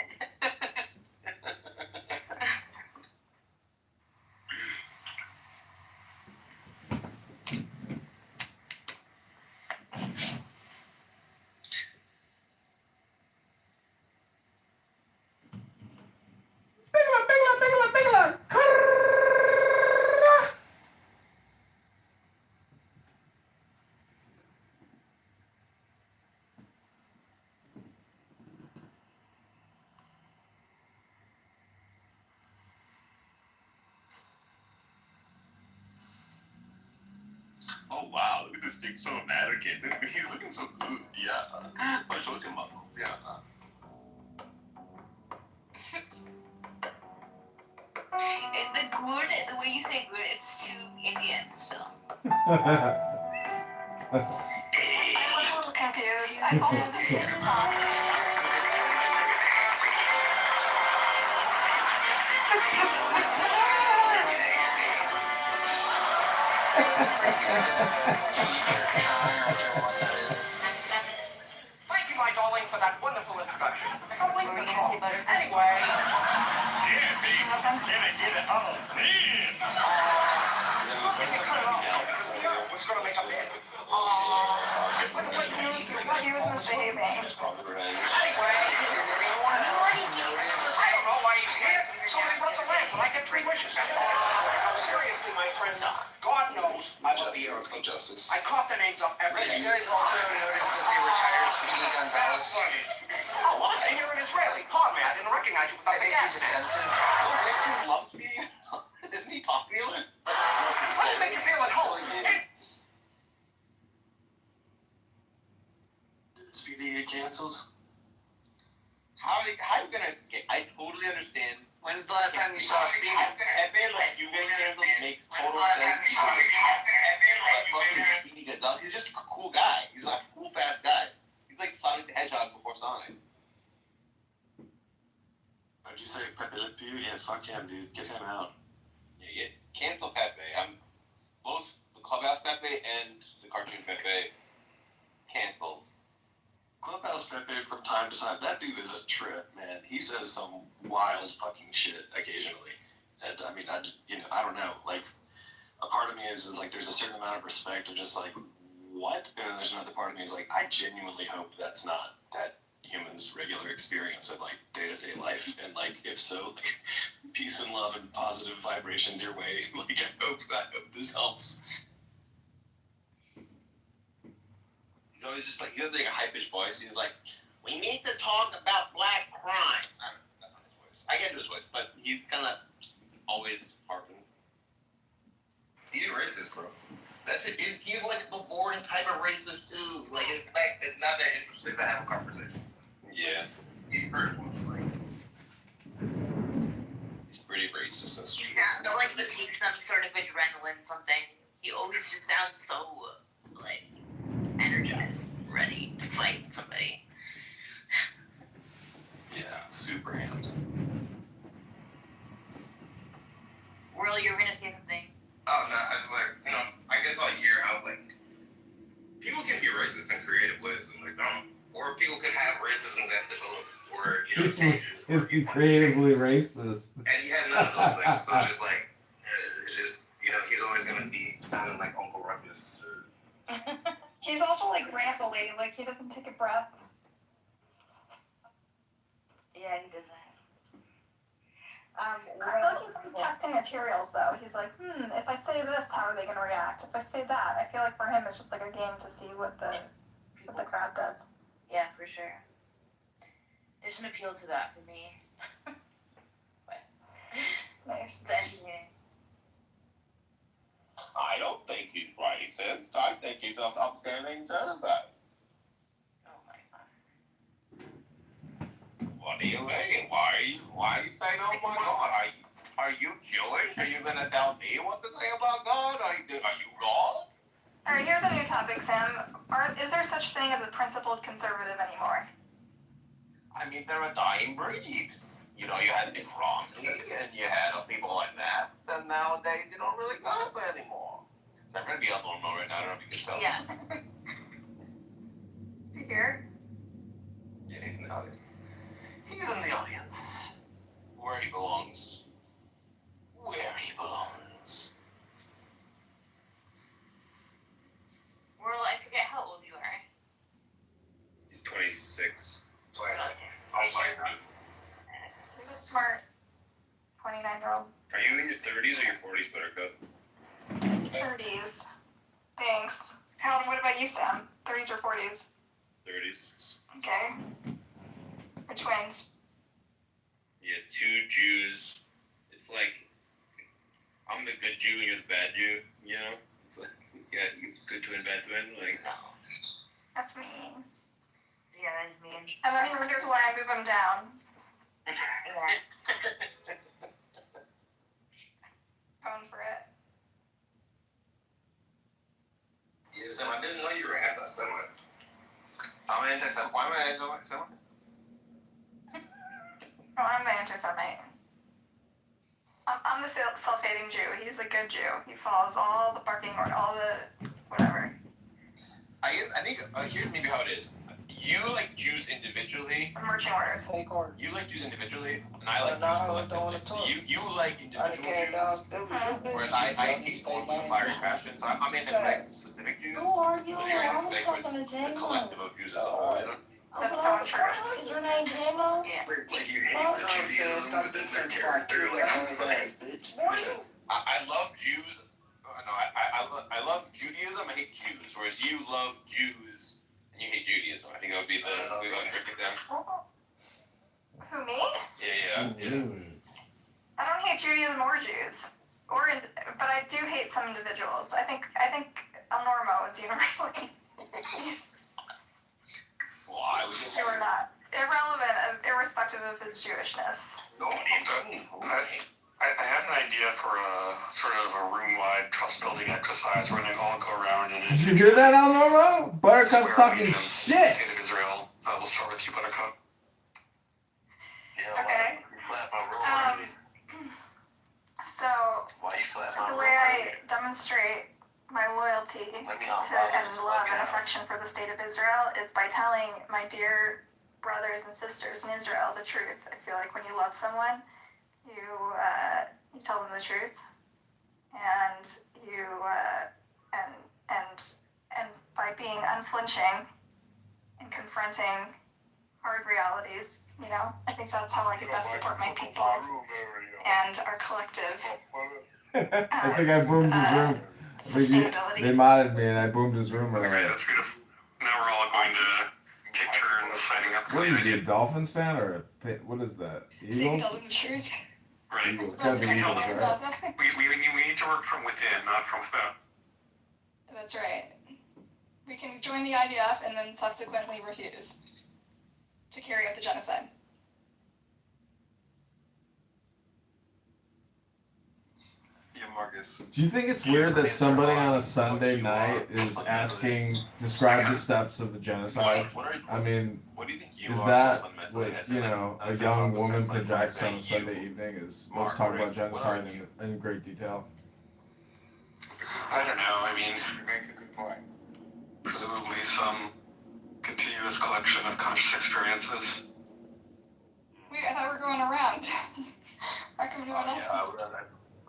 Oh wow, look at this thing, so American. He's looking so good. Yeah. Oh, shows your muscles. Yeah. The good, the way you say good, it's too Indian still. I'm a little confused. I also confused on. Thank you, my darling, for that wonderful introduction. Were we gonna say Buttercup? Anyway. Yeah, baby. Can I get it? Oh, man. Can you cut it off? Because the earth was going to make a bed. He was misbehaving. Anyway. I don't know why he's here. Somebody brought the lamp, but I get God knows I love the Justice, Aerosmith. justice. I cough their names up every Did you day. guys also notice that they retired Speedy Gonzalez? Oh, what? And you're an Israeli. Pardon me, I didn't recognize you I without the think he's accent. offensive. Rockford loves me. Isn't he popular? How does it make you feel at home? Did Speedy get canceled? How are you gonna get? I totally understand. When's the last time you saw Speedy? Pepe, like, you getting canceled makes total sense. But fucking Speedy Gonzalez, he's just a cool guy. He's a cool, fast guy. He's like Sonic the Hedgehog before Sonic. How'd you say Pepe Le Pew? Yeah, fuck him, dude. Get him out. Yeah, cancel Pepe. Both the Clubhouse Pepe and the cartoon Pepe canceled. Clubhouse Pepe from time to time. That dude is a trip, man. He says some wild fucking shit occasionally. And I mean, I don't know. Like, a part of me is like, there's a certain amount of respect of just like, what? And then there's another part of me is like, I genuinely hope that's not that human's regular experience of like day-to-day life. And like, if so, like, peace and love and positive vibrations your way. Like, I hope this helps. He's always just like, he has like a high-pitched voice. He's like, we need to talk about black crime. I don't know, that's not his voice. I can't do his voice, but he's kind of always harping. He's racist, bro. He's like the boring type of racist too. Like it's not that interesting to have a conversation. Yeah. You heard one like He's pretty racist. That's true. Yeah, but like it takes some sort of adrenaline, something. He always just sounds so like energized, ready to fight somebody. Yeah, super amped. Whirl, you were gonna say something. oh no, I was like, I guess I'll hear how like people can be racist in creative ways and like or people can have racism that develops or changes. Or If you creatively racist. and he has none of those things. So it's just like it's just he's always gonna be sounding like Uncle Ruckus. He's also like rambly, like he doesn't take a breath. Yeah, he doesn't. I feel like he's testing materials though. He's like, if I say this, how are they gonna react? If I say that, I feel like for him it's just like a game to see what the crowd does. Yeah, for sure. There's an appeal to that for me. But Nice. it's entertaining. I don't think he's racist. I think he's an outstanding gentleman. Oh my god. What are you saying? Why are you saying, oh my God? Are you Jewish? Are you gonna tell me what to say about God? Are you wrong? All right, here's a new topic, Sam. Is there such thing as a principled conservative anymore? I mean, they're a dying breed. You had Mitt Romney and you had people like that. And nowadays, you don't really got them anymore. So I'm gonna be up on right now. I don't know if you can tell. Yeah. Is he here? Yeah, he's in the audience. He's in the audience. Where he belongs. Where he belongs. Whirl, I forget how old you are. He's 26. I'm like, He's a smart 29-year-old. Are you in your 30s or your 40s, Buttercup? 30s. Thanks. Helen, what about you, Sam? 30s or 40s? 30s. Okay. We're twins. Yeah, two Jews. It's like I'm the good Jew and you're the bad Jew. It's like you good twin, bad twin. Like No. That's mean. Yeah, that is mean. And then he wonders why I move him down. Yeah. Phone for it. yeah, Sam, I didn't know you were anti-Semite. I'm an anti-Semite. Why am I anti-Semite? Oh, I'm the anti-Semite. I'm the self-hating Jew. He's a good Jew. He follows all the barking order, all the whatever. I think here's maybe how it is. You like Jews individually. Marching orders. You like Jews individually, and I like Jews collectively. So you like individual Jews, whereas I hate all the fiery passion. So I'm anti-Semitic specific Jews. Who are you? But you're I was anti-Semitic talking to with the J-Mo. collective of Jews as a whole. That's so untrue. Is your name J-Mo? Yeah. Like you hate the Judaism, but then their character, like, Listen, I love Jews no, I love Judaism. I hate Jews. Whereas you love Jews and you hate Judaism. I think that would be the way I would break it down. Who, me? Yeah. I don't hate Judaism or Jews, but I do hate some individuals. I think El Normo is universally. Why? Well, You are not irrelevant, irrespective of his Jewishness. I had an idea for a sort of a room-wide trust-building exercise where they all go around and. Did you hear that, El Normo? Buttercup's talking allegiance to the shit. state of Israel. We'll start with you, Buttercup. Okay. So the way I demonstrate my loyalty to and love and affection for the state of Israel is by telling my dear brothers and sisters in Israel the truth. I feel like when you love someone, you tell them the truth, and you and by being unflinching and confronting hard realities, I think that's how I can best support my people and our collective. I think I boomed his room. Sustainability. They modded me and I boomed his room Okay, earlier. that's beautiful. Now we're all going to take turns signing up. What is he, a Dolphins fan or what is that? So you can Eagles? tell them the truth. Right. Eagles. It's gotta be Eagles, right? We need to work from within, not from without. That's right. We can join the IDF and then subsequently refuse to carry out the genocide. Yeah, Marcus. Do you think it's weird that somebody on a Sunday night is asking, describe the steps of the genocide? I mean, What do you think you is are that fundamentally what, as a a young woman projects on a Sunday evening is, let's talk about genocide in great detail? I don't know. I mean, You make a good point. presumably some continuous collection of conscious experiences. Wait, I thought we were going around. How come no one else Yeah, is?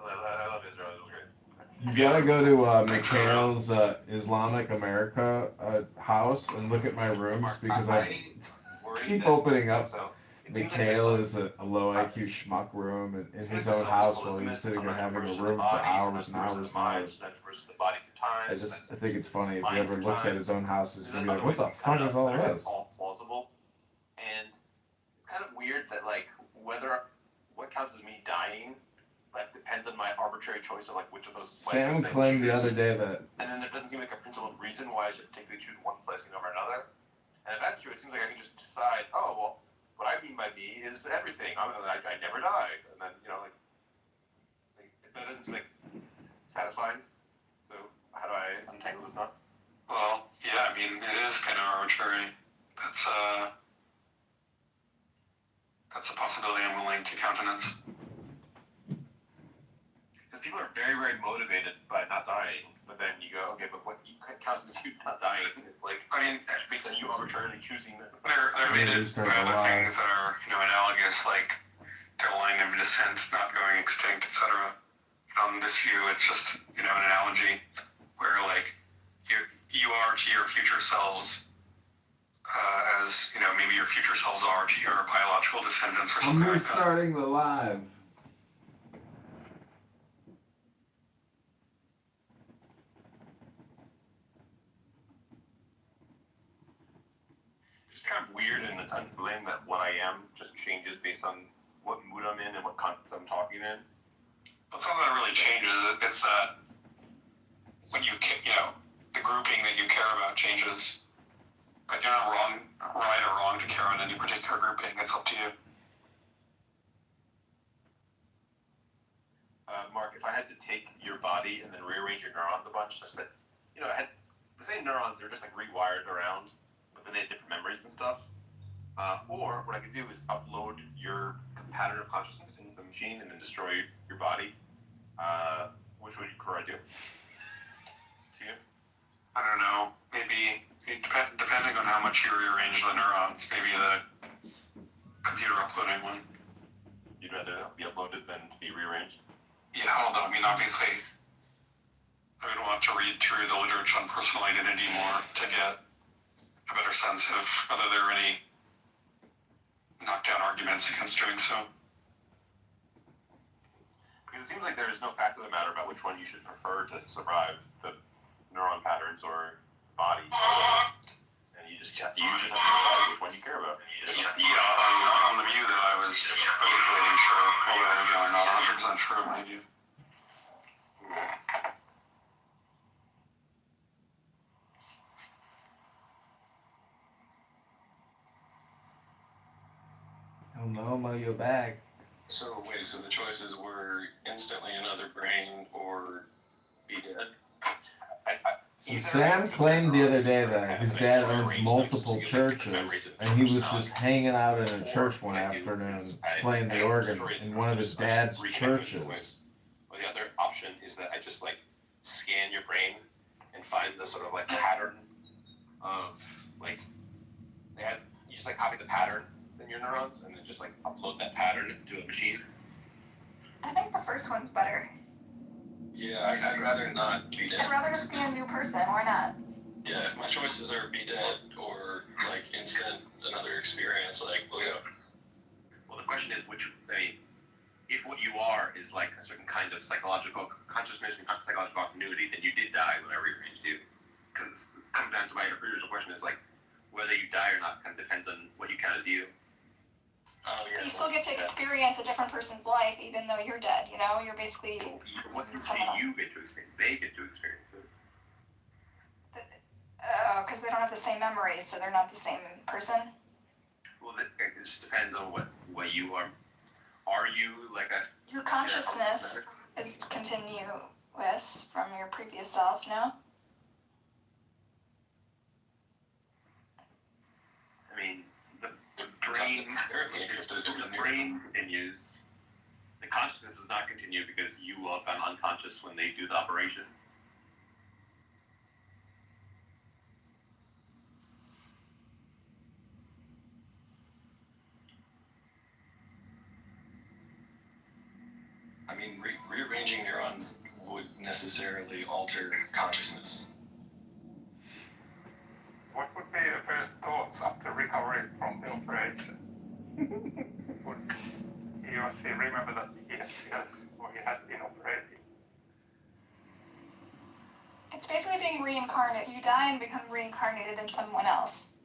I love Israel. It was great. You gotta go to Mikhail's Islamic America house and look at my rooms because I keep opening up. Mikhail is a low IQ schmuck room in his own house while he's sitting there having a room for hours and hours and hours. I think it's funny if he ever looks at his own house, he's gonna be like, what the fuck is all this? All plausible, and it's kind of weird that what counts as me dying depends on my arbitrary choice of which of those Sam slices I claimed the choose. other day that And then there doesn't seem like a principled reason why I should particularly choose one slicing over another. And if that's true, it seems like I can just decide, oh, well, what I mean by me is everything. I never die. And then, that doesn't seem satisfying. So how do I untangle this knot? Well, yeah, I mean, it is kind of arbitrary. That's a possibility I'm willing to countenance. Because people are very, very motivated by not dying. But then you go, okay, but what counts as you not dying? It's I mean, based on you arbitrarily choosing that. there are other things that are, analogous, like the line of descent not going extinct, etc. On this view, it's just, an analogy where, you are to your future selves, as, maybe your future selves are to your biological descendants or something I'm like that. restarting the live. It's kind of weird and it's unbelievable that what I am just changes based on what mood I'm in and what context I'm talking in. It's not that it really changes. It's that when the grouping that you care about changes. But you're not right or wrong to care on any particular grouping. It's up to you. Mark, if I had to take your body and then rearrange your neurons a bunch, such that, I had the same neurons, they're just rewired around, but then they had different memories and stuff. Or what I could do is upload your pattern of consciousness into the machine and then destroy your body. Which would you prefer I do? To you? I don't know. Maybe, depending on how much you rearrange the neurons, maybe the computer uploading one. You'd rather be uploaded than to be rearranged? Yeah, although, obviously, I would want to read through the literature on personal identity more to get a better sense of whether there are any knockdown arguments against doing so. Because Because it seems like there is no fact of the matter about which one you should prefer to survive the neuron patterns or body. And you just have to decide which one you care about. Yeah, on the view that I was articulating, sure, I'm not 100% sure of my view. I don't know, Mo, you're back. So wait, so the choices were instantly another brain or be dead? So Sam claimed the other day that his dad owns multiple churches, and he was just hanging out in a church one afternoon playing the organ in one of his dad's churches. Or the other option is that I just like scan your brain and find the sort of like pattern of like you just like copy the pattern in your neurons and then just like upload that pattern to a machine. I think the first one's better. Yeah, I'd rather not be dead. I'd rather just be a new person. Why not? Yeah, if my choices are be dead or like instant another experience, like let's go. Well, the question is if what you are is like a certain kind of psychological consciousness and psychological continuity, then you did die when I rearranged you. Because coming down to my original question is like whether you die or not kind of depends on what you count as you. Oh, yeah. You still get to experience a different person's life, even though you're dead. You know, you're basically. What you say you get to experience, they get to experience it. Because they don't have the same memories, so they're not the same person. Well, it just depends on what you are. Are you like a? Your consciousness is continuous from your previous self, no? I mean, the brain. The brain continues. The consciousness does not continue because you will have gone unconscious when they do the operation. I mean, rearranging neurons would necessarily alter consciousness. What would be the first thoughts after recovery from the operation? Would he or she remember that he has been operated? It's basically being reincarnated. You die and become reincarnated in someone else.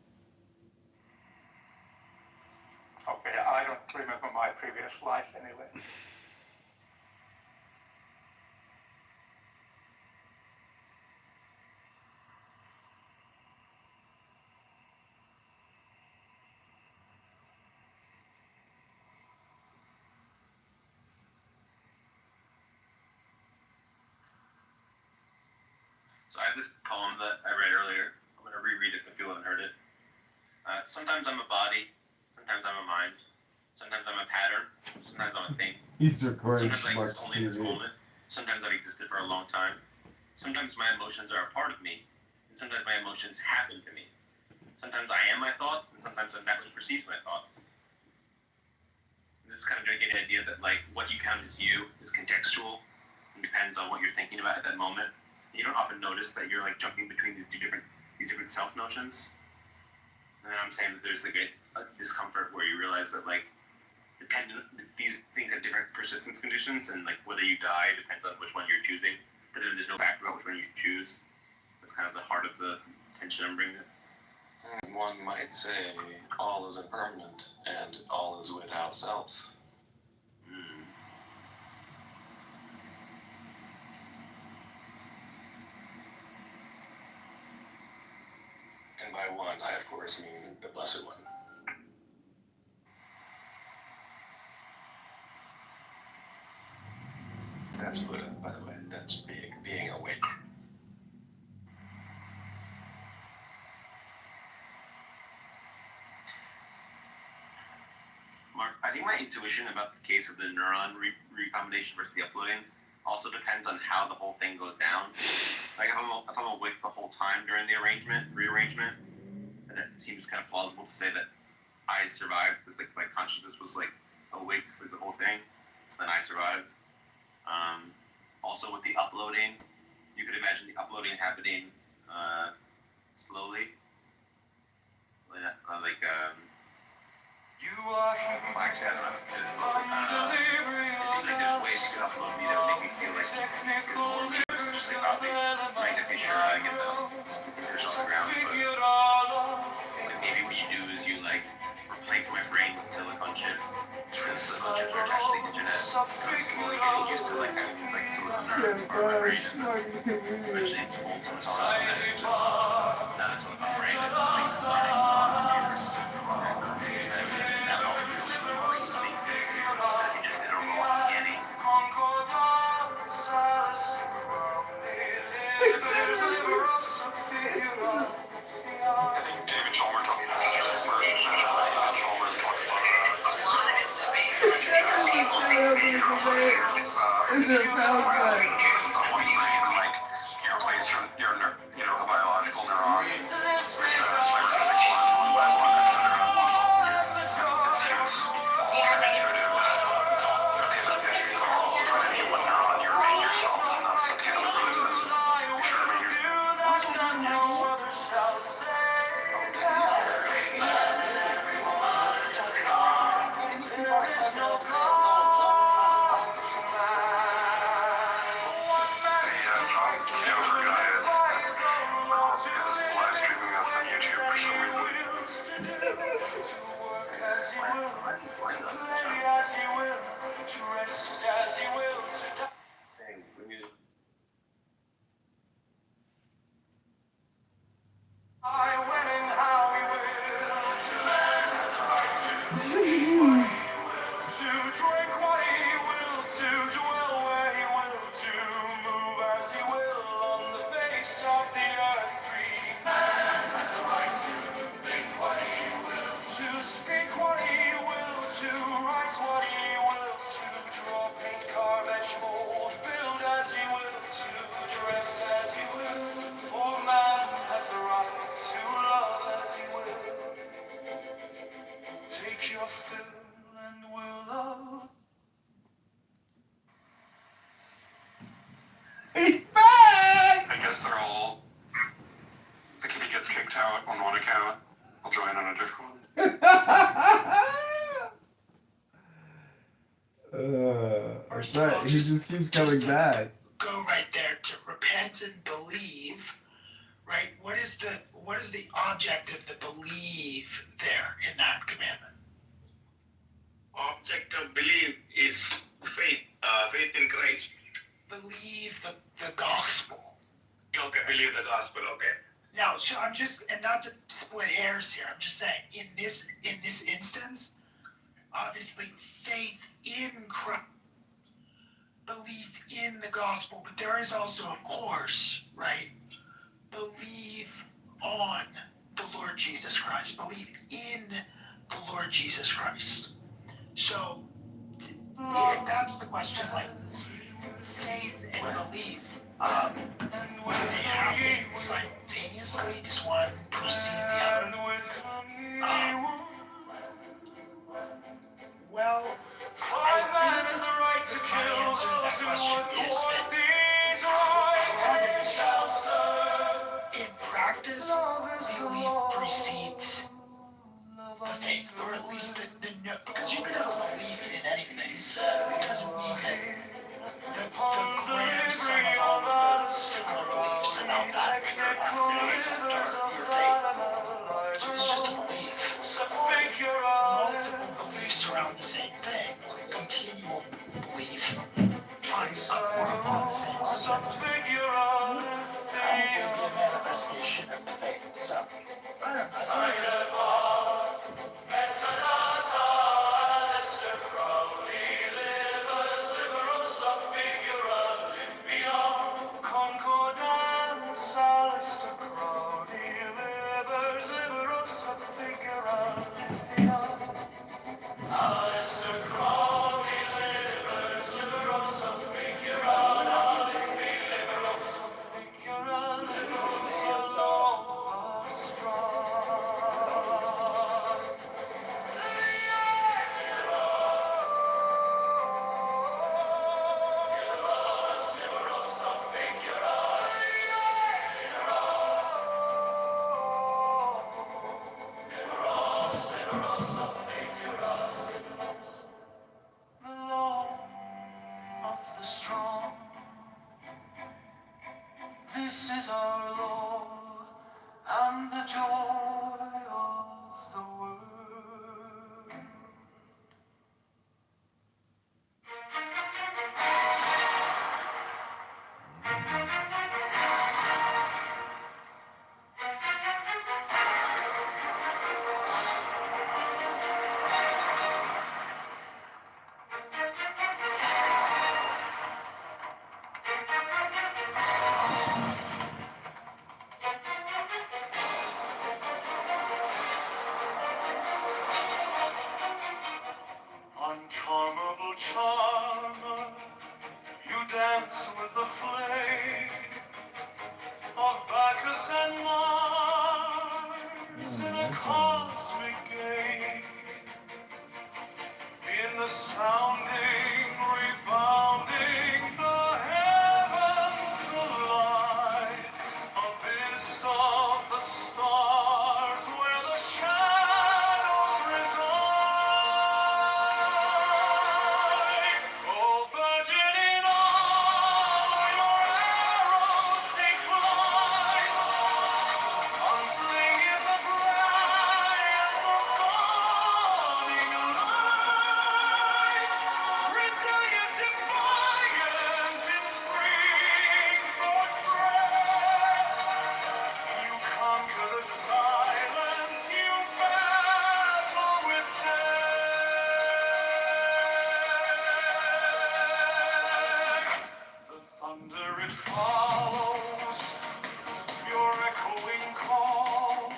Okay, I don't remember my previous life anyway. So I have this poem that I read earlier. I'm going to reread it if people haven't heard it. Sometimes I'm a body, sometimes I'm a mind, sometimes I'm a pattern, sometimes I'm a thing. He's recording Sometimes I exist Schmucks only in this TV. moment, sometimes I've existed for a long time. Sometimes my emotions are a part of me, and sometimes my emotions happen to me. Sometimes I am my thoughts, and sometimes I'm that which perceives my thoughts. And this is kind of getting the idea that like what you count as you is contextual and depends on what you're thinking about at that moment. You don't often notice that you're like jumping between these different self notions. And then I'm saying that there's like a discomfort where you realize that like these things have different persistence conditions, and like whether you die depends on which one you're choosing. But then there's no fact about which one you should choose. That's kind of the heart of the tension I'm bringing. One might say all is impermanent and all is without self. And by one, I of course mean the Blessed One. That's Buddha, by the way. That's being awake. Mark, I think my intuition about the case of the neuron recombination versus the uploading also depends on how the whole thing goes down. Like if I'm awake the whole time during the rearrangement, then it seems kind of plausible to say that I survived because like my consciousness was like awake through the whole thing, so then I survived. Also with the uploading, you could imagine the uploading happening slowly, You are actually, I don't know. It seems like there's ways you could upload me to not exactly sure how to get the speakers on the ground, but like maybe what you do is you like replace my brain with silicon chips. And the silicon chips are attached to the internet. And I'm slowly getting used to like having this like silicon neurons part of my brain. And then eventually it's full silicon, and then it's just not a silicon brain, it's something that's learning on a computer. And that would all be so much more easy than if you just did a raw scanning. I think David Chalmers told me that. David Chalmers talks about like you replace your the biological neuron with cybernetic one by one, etc. It seems counterintuitive that if you one neuron, you remain yourself, and that's the antithesis. You should remain Kitover guy is live streaming us on YouTube for some Dang, let me just He's back! I guess they're all. Like if he gets kicked out on one account, I'll join on a different one. That's right. He just keeps coming back. Go right there to repent and believe. Right? What is the object of the believe there in that commandment? Object of belief is faith, faith in Christ. Believe the gospel. Okay, believe the gospel. Okay. Now, so I'm just, and not to split hairs here, I'm just saying, in this instance, obviously, faith in Christ, believe in the gospel, but there is also, of course, right, believe on the Lord Jesus Christ, believe in the Lord Jesus Christ. So, if that's the question, like, faith and belief, do they happen simultaneously? Does one precede the other? Well, I think my answer to that question is that in practice, belief precedes the faith, or at least the no, because you can have a belief in anything. It doesn't mean that the grand sum of all of the similar beliefs about that your faith. So it's just a belief. Multiple beliefs around the same thing. Continual belief on the same subject. That will be a manifestation of the faith. So, I don't know. is our Lord and the joy of the world. Uncharmable charmer, you dance with the flame of Bacchus and Mars in a cosmic game. In the sounding, rebounding, the heavens collide. Abyss of the stars where the shadows reside. Oh, virgin in all, your arrows take flight. Unslinging the briars of dawning light. Resilient, defiant in spring's first breath. You conquer the silence, you battle with death. The thunder it follows, your echoing call.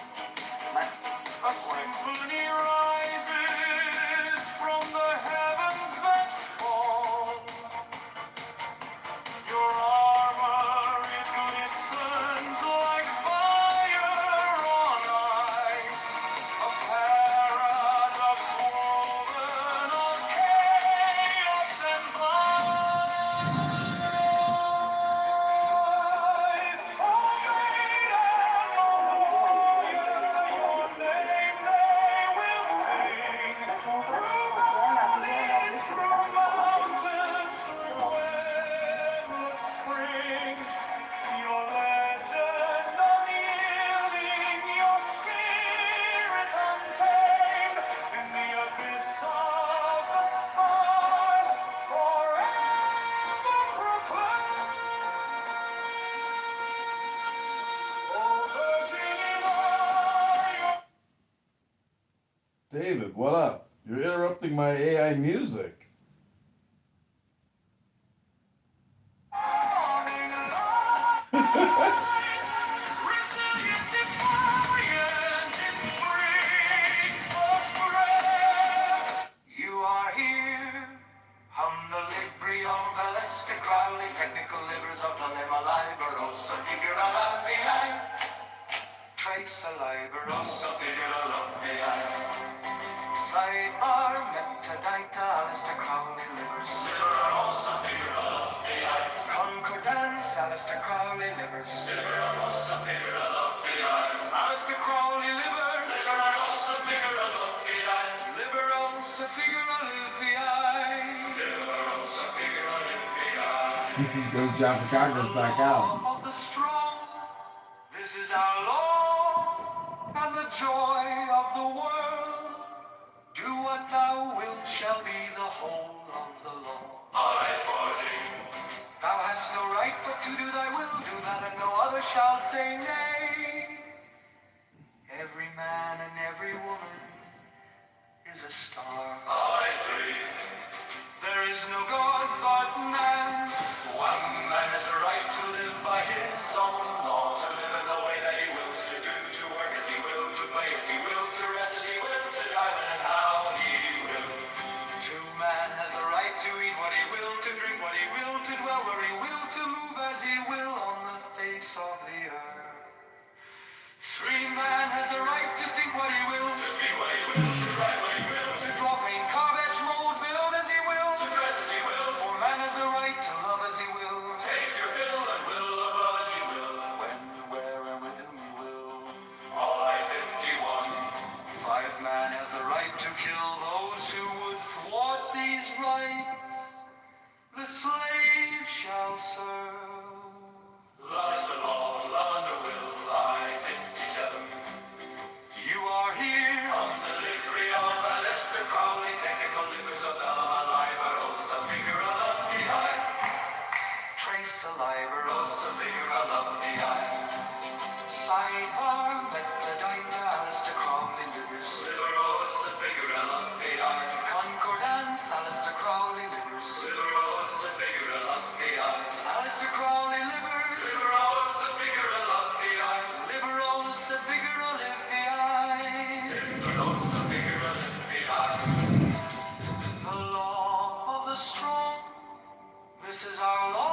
A symphony rises from the heavens that fall. Your armor, it glistens like fire on ice. A paradox woven of chaos and vice. Oh, maiden of warrior, your name they will sing. Through valleys, through mountains, through endless spring. Your legend unyielding, your spirit untamed. In the abyss of the stars, forever proclaim. Oh, virgin in David, what up? You're interrupting my AI music. resilient, defiant in spring's first breath. You are here, the Librium, Valesca, Crowley, technical livers of the Lema, Liberosa, Figura, Laviae, Trace, Liberosa, Figura, Laviae, Sidebar, Metadata, Alistair, Crowley, livers, Liberosa, Figura, Laviae, Concordance, Alistair, Crowley, livers, Liberosa, Figura, Laviae, Alistair, Crowley, livers, Liberosa, Figura, Laviae, Liberosa, Figura, Laviae, Liberosa, Figura, Laviae. Go John Congressman back out. Of the strong, this is our law and the joy of the world. Do what thou wilt shall be the whole of the law. Thou hast no right but to do thy will, do that and no other shall say nay. Every man and every woman is a star. There is no God but man. One man has the right to live by his own law, to live in the way that he wills to do, to work as he will, to play as he will, to rest as he will, to die when and how he will. Two man has the right to eat what he will, to drink what he will, to dwell where he will, to move as he will on the face of the earth. Three man has the right to think what he will, to speak what he will, to write what he will, to draw, paint, carve, etch, mold, build as he will, to dress as he will. For man has the right to love as he will, take your fill and will of love as he will, when, where, and with whom he will. All I 51. Five man has the right to kill those who would thwart these rights. The slave shall serve. Love is the law, love This is our Lord.